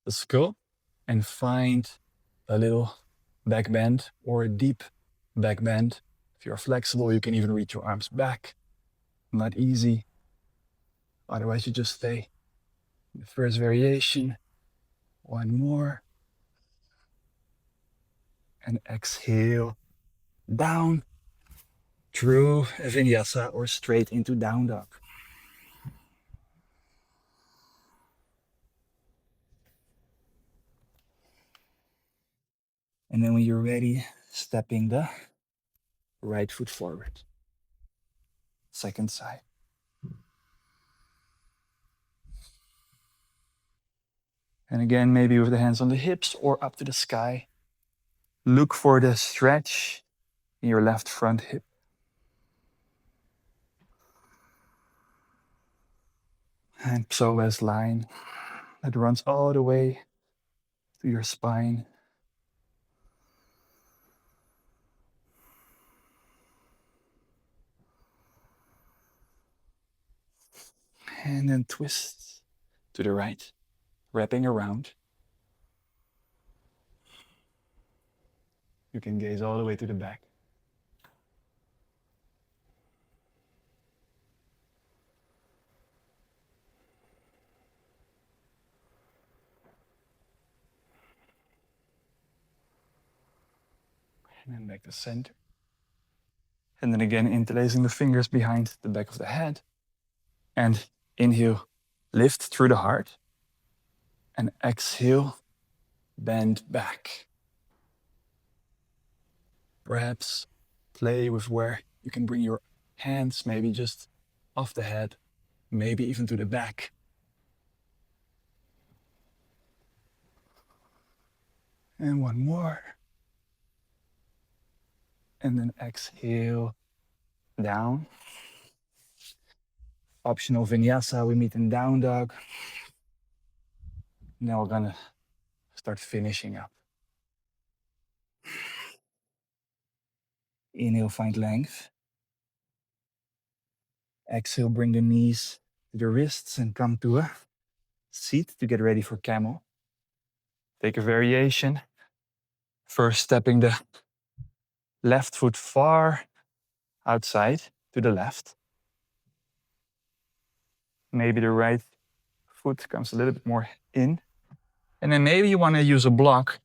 the skull and find a little back bend or a deep back bend. If you're flexible, you can even reach your arms back. Not easy. Otherwise, you just stay in the first variation. One more. And exhale down through a vinyasa or straight into down dog. And then when you're ready, stepping the right foot forward. Second side. And again, maybe with the hands on the hips or up to the sky. Look for the stretch in your left front hip. And psoas line that runs all the way to your spine. And then twist to the right, wrapping around. You can gaze all the way to the back. And then back to center. And then again, interlacing the fingers behind the back of the head. And inhale, lift through the heart. And exhale, bend back. Perhaps play with where you can bring your hands maybe just off the head, maybe even to the back. And one more. And then exhale down. Optional vinyasa, we meet in down dog. Now we're gonna start finishing up. Inhale, find length. Exhale, bring the knees to the wrists and come to a seat to get ready for camel. Take a variation. First, stepping the left foot far outside to the left. Maybe the right foot comes a little bit more in. And then maybe you want to use a block.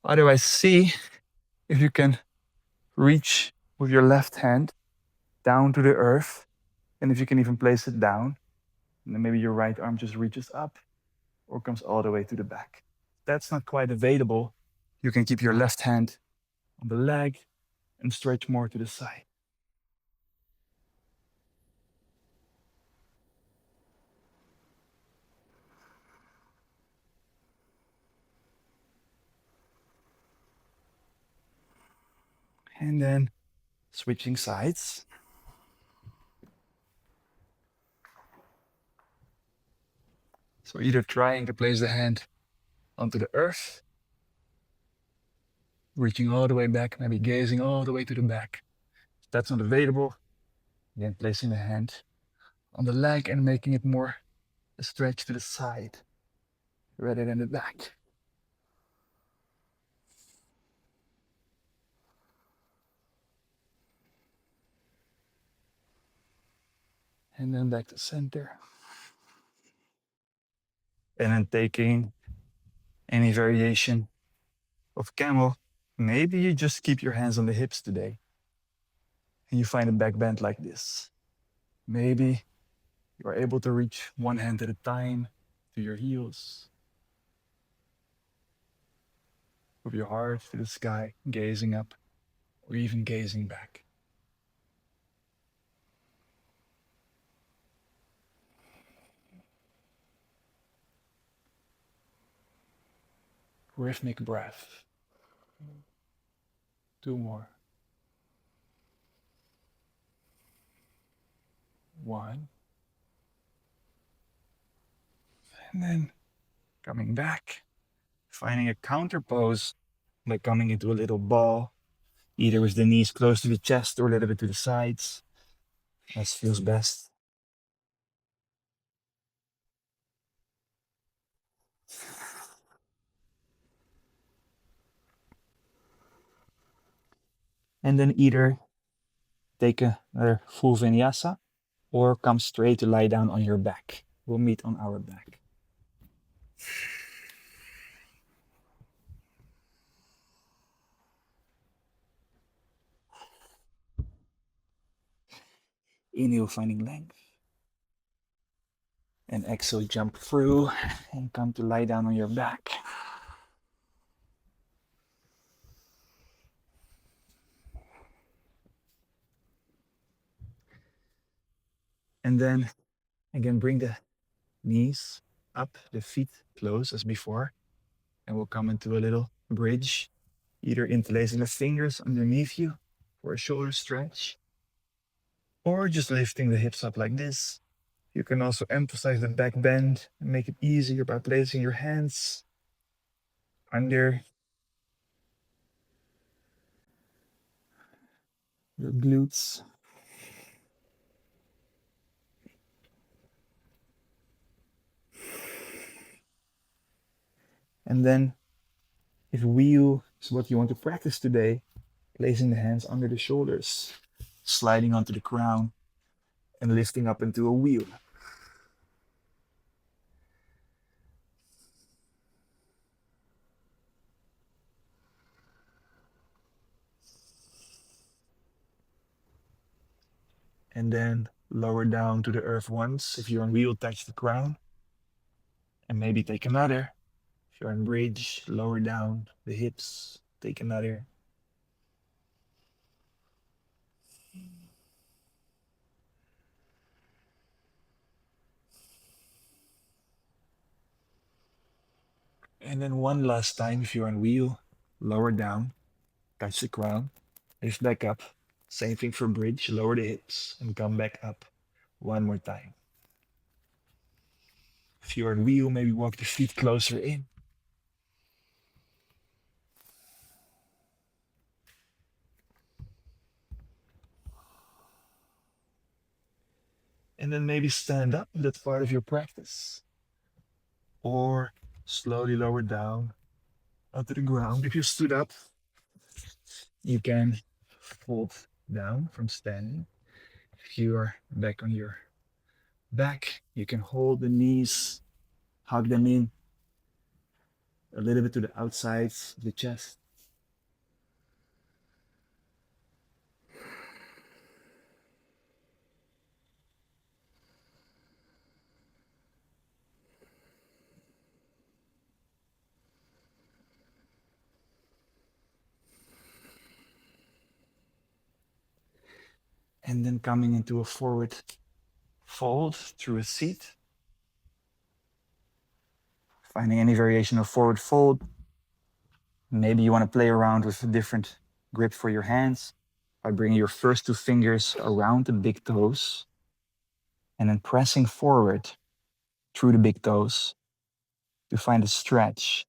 Otherwise, see if you can reach with your left hand down to the earth. And if you can even place it down. And then maybe your right arm just reaches up or comes all the way to the back. That's not quite available. You can keep your left hand on the leg and stretch more to the side. And then switching sides. So either trying to place the hand onto the earth, reaching all the way back, maybe gazing all the way to the back. If that's not available, again placing the hand on the leg and making it more a stretch to the side rather than the back. And then back to center. And then taking any variation of camel. Maybe you just keep your hands on the hips today and you find a back bend like this. Maybe you are able to reach one hand at a time to your heels, with your heart to the sky, gazing up or even gazing back. Rhythmic breath. 2 more. 1. And then coming back, finding a counter pose by coming into a little ball, either with the knees close to the chest or a little bit to the sides, as feels best. And then either take another full vinyasa or come straight to lie down on your back. We'll meet on our back. Inhale, finding length. And exhale, jump through and come to lie down on your back. And then again, bring the knees up, the feet close as before. And we'll come into a little bridge, either interlacing the fingers underneath you for a shoulder stretch, or just lifting the hips up like this. You can also emphasize the back bend and make it easier by placing your hands under your glutes. And then, if wheel is what you want to practice today, placing the hands under the shoulders, sliding onto the crown, and lifting up into a wheel. And then lower down to the earth once. If you're on wheel, touch the crown. And maybe take another. If you're on bridge, lower down the hips, take another. And then one last time, if you're on wheel, lower down, touch the crown, lift back up. Same thing for bridge, lower the hips and come back up one more time. If you're on wheel, maybe walk the feet closer in. And then maybe stand up, that's part of your practice. Or slowly lower down onto the ground. If you stood up, you can fold down from standing. If you are back on your back, you can hold the knees, hug them in a little bit to the outsides of the chest. And then coming into a forward fold through a seat. Finding any variation of forward fold. Maybe you want to play around with a different grip for your hands by bringing your first two fingers around the big toes and then pressing forward through the big toes to find a stretch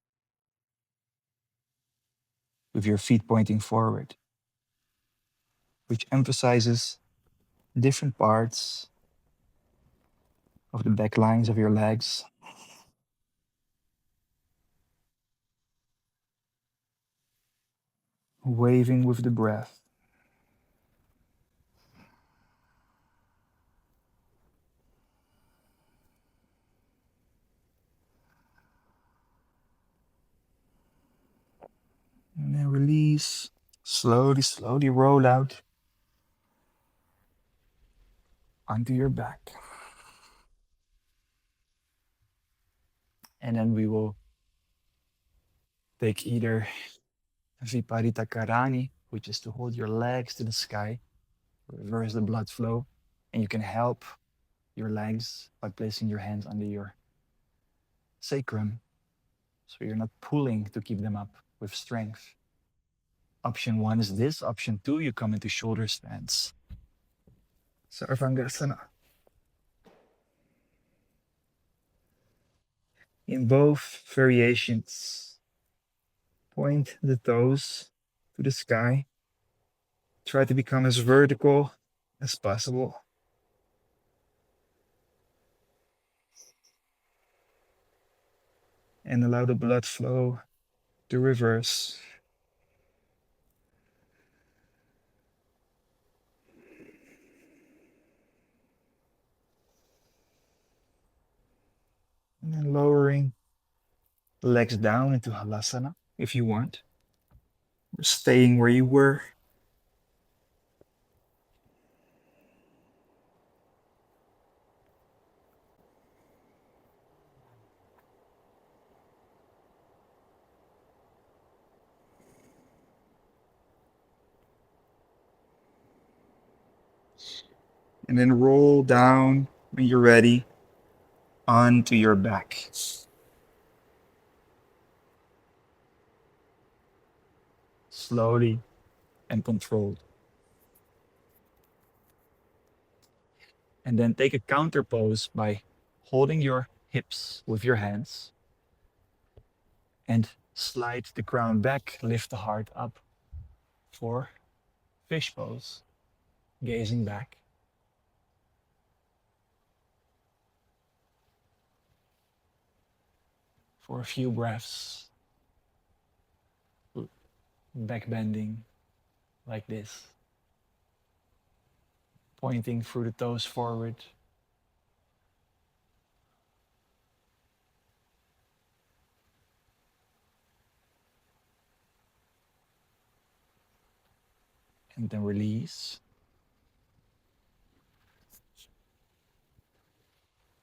with your feet pointing forward, which emphasizes different parts of the back lines of your legs. Waving with the breath. And then release. Slowly, slowly roll out onto your back. And then we will take either Viparita Karani, which is to hold your legs to the sky, reverse the blood flow, and you can help your legs by placing your hands under your sacrum, so you're not pulling to keep them up with strength. Option 1 is this. Option 2, you come into shoulder stance. Sarvangasana. In both variations, point the toes to the sky. Try to become as vertical as possible. And allow the blood flow to reverse. And then lowering the legs down into Halasana if you want. Or staying where you were. And then roll down when you're ready onto your back. Slowly and controlled. And then take a counter pose by holding your hips with your hands and slide the crown back, lift the heart up for fish pose, gazing back. For a few breaths, back bending like this, pointing through the toes forward. And then release.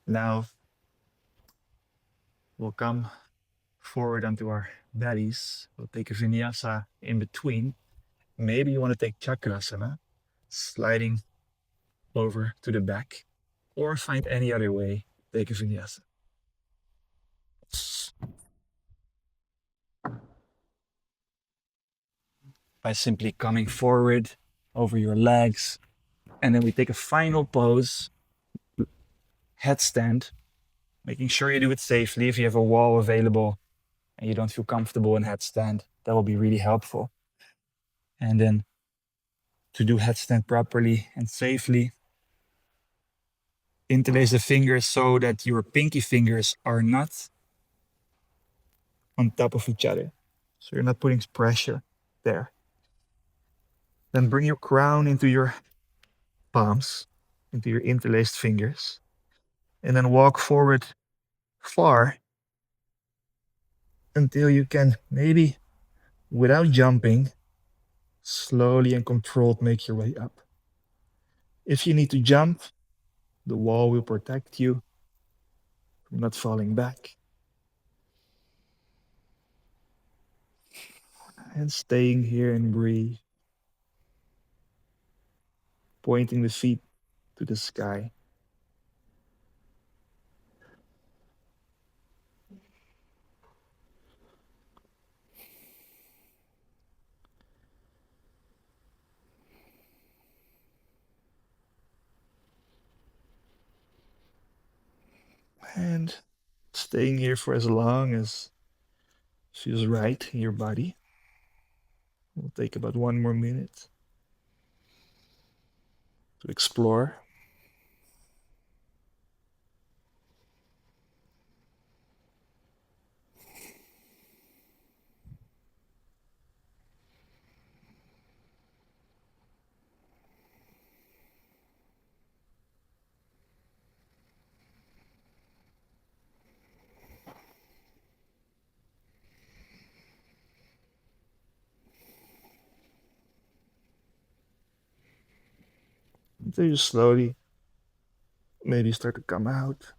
Now we'll come forward onto our bellies. We'll take a vinyasa in between. Maybe you want to take chakrasana, sliding over to the back, or find any other way, take a vinyasa. By simply coming forward over your legs, and then we take a final pose, headstand, making sure you do it safely. If you have a wall available and you don't feel comfortable in headstand, that will be really helpful. And then to do headstand properly and safely, interlace the fingers so that your pinky fingers are not on top of each other. So you're not putting pressure there. Then bring your crown into your palms, into your interlaced fingers, and then walk forward far until you can, maybe without jumping, slowly and controlled make your way up. If you need to jump, the wall will protect you from not falling back. And staying here and breathe. pointing the feet to the sky. And staying here for as long as feels right in your body. We'll take about 1 more minute to explore. Until you slowly maybe start to come out.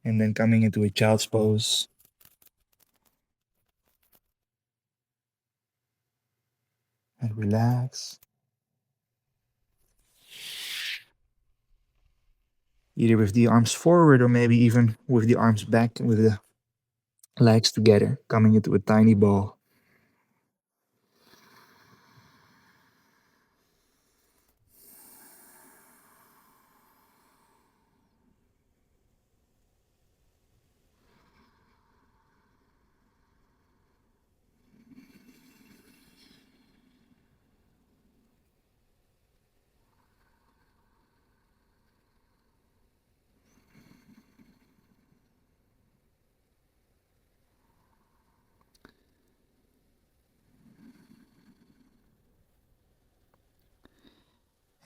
And then coming into a child's pose. And relax. Either with the arms forward or maybe even with the arms back and with the legs together, coming into a tiny ball.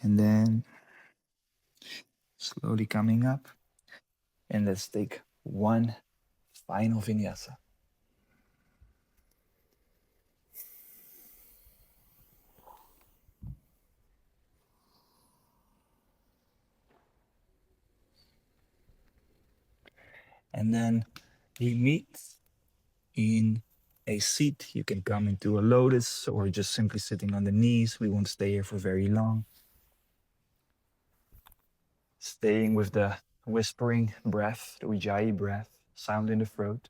And then slowly coming up. And let's take one final vinyasa. And then we meet in a seat. You can come into a lotus or just simply sitting on the knees. We won't stay here for very long. Staying with the whispering breath, the Ujjayi breath, sound in the throat.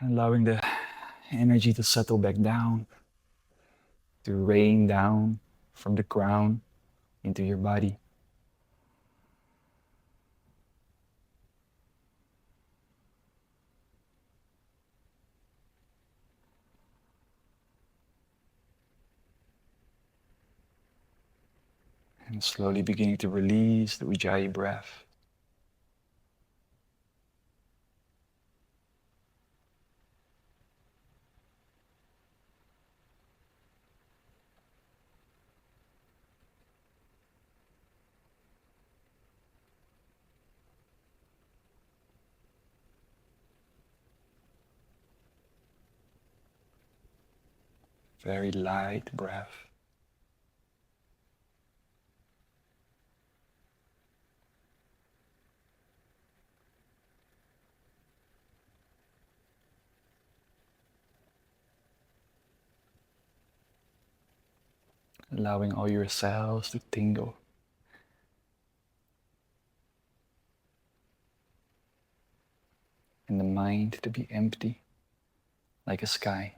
And allowing the energy to settle back down, to rain down from the crown into your body. And slowly beginning to release the Ujjayi breath. Very light breath. Allowing all your cells to tingle. And the mind to be empty, like a sky.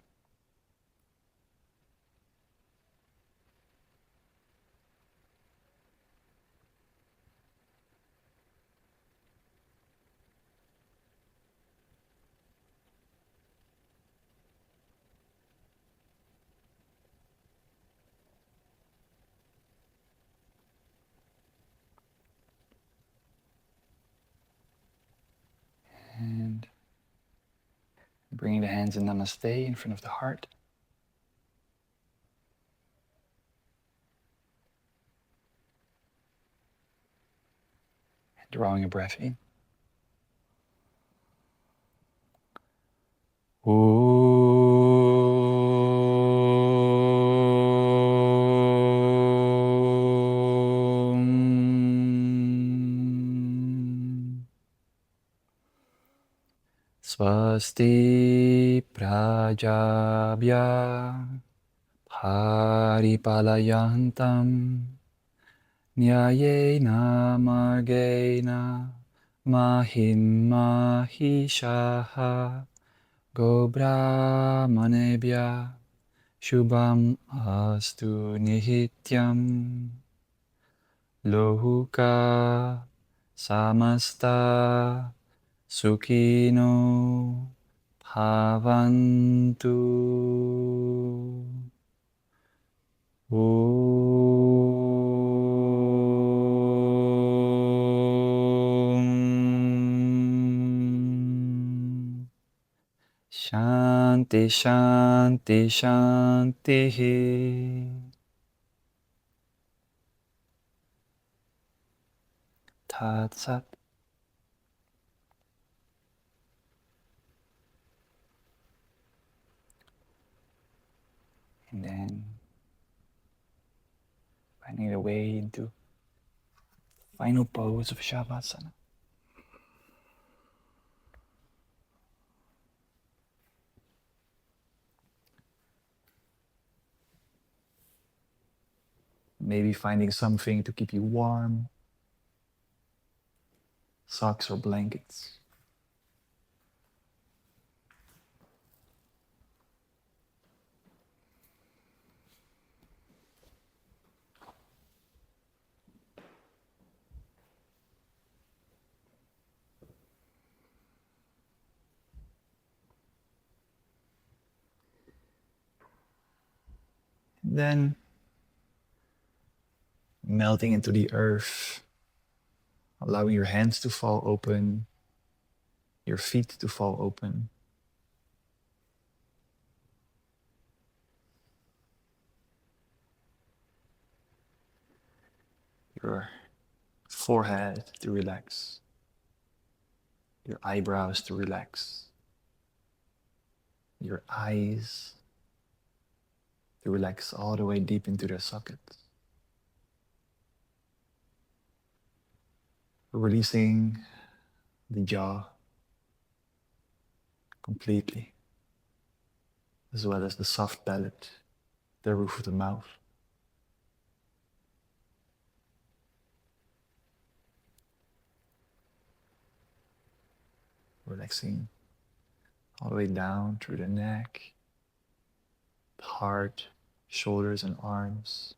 And bringing the hands in Namaste in front of the heart. And drawing a breath in. Swasti Prajabhya Paripalayantam Nyayena Margena Mahim Mahishaha Gobrahmanebhya Shubham Astu Nihityam Lohuka Samasta Sukhino Bhavantu. Om. Shanti, Shanti, Shanti. Tat Sat. And then finding the way into final pose of Shavasana. Maybe finding something to keep you warm, socks or blankets. And then melting into the earth, allowing your hands to fall open, your feet to fall open. Your forehead to relax, your eyebrows to relax, your eyes to relax all the way deep into their sockets. Releasing the jaw completely, as well as the soft palate, the roof of the mouth. Relaxing all the way down through the neck, the heart, shoulders, and arms.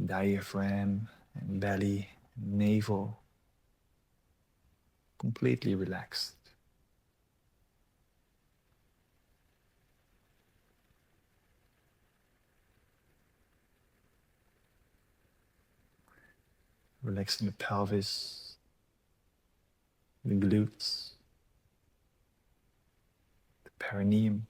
Diaphragm and belly, and navel, completely relaxed. Relaxing the pelvis, the glutes, the perineum,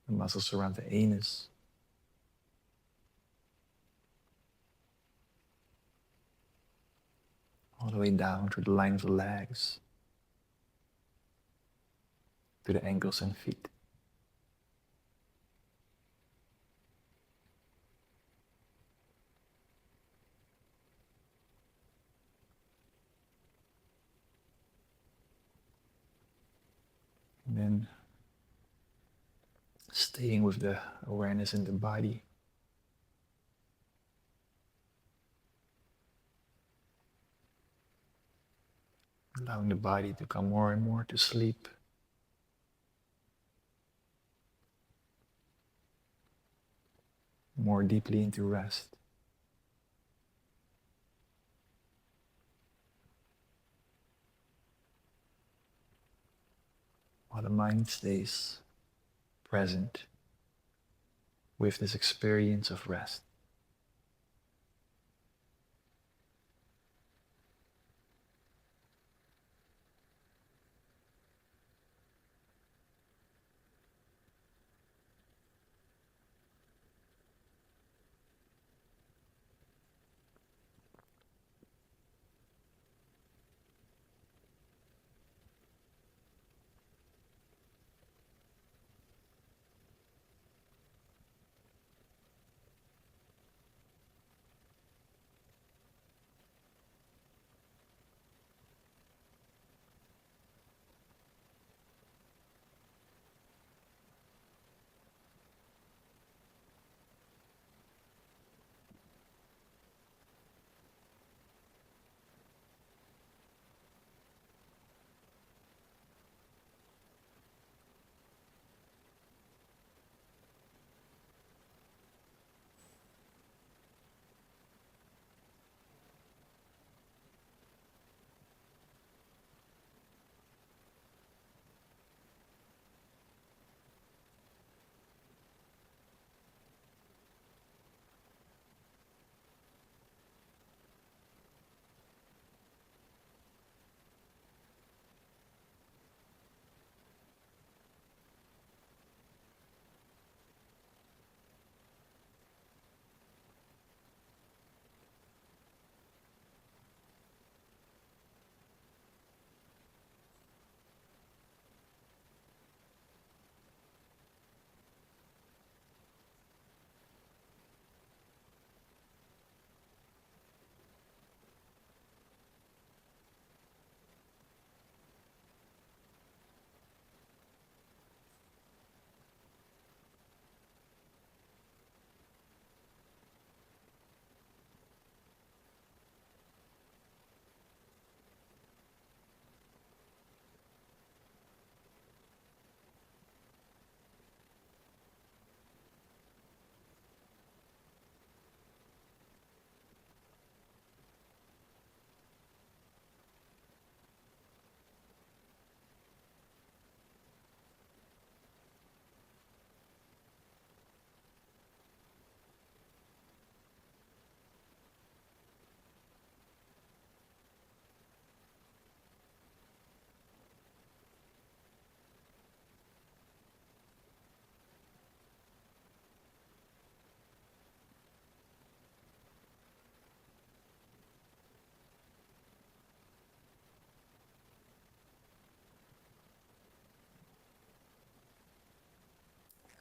the muscles around the anus, all the way down to the line of the legs, to the ankles and feet. And then staying with the awareness in the body. Allowing the body to come more and more to sleep. More deeply into rest. While the mind stays present with this experience of rest.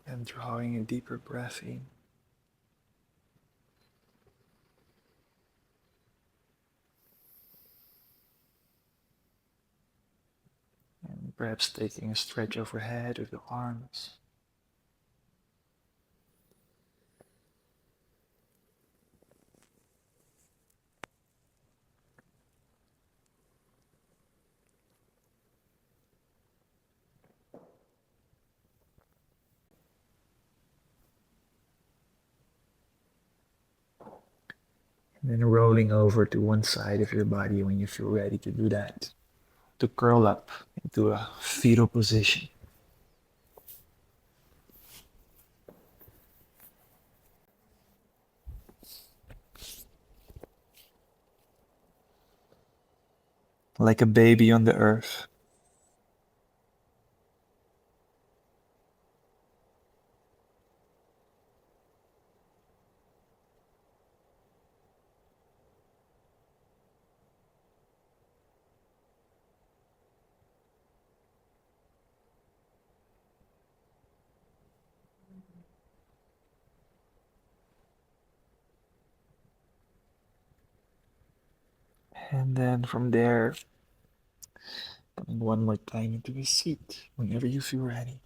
And drawing a deeper breath in. And perhaps taking a stretch overhead with the arms. And then rolling over to one side of your body when you feel ready to do that. To curl up into a fetal position. Like a baby on the earth. And then from there, coming one more time into a seat whenever you feel ready.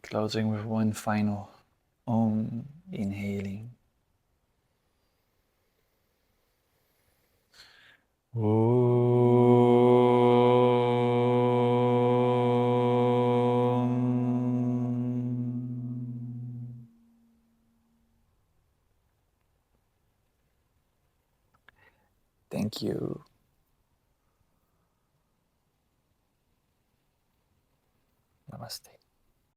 Closing with one final Om, inhaling. Om. Thank you. Namaste.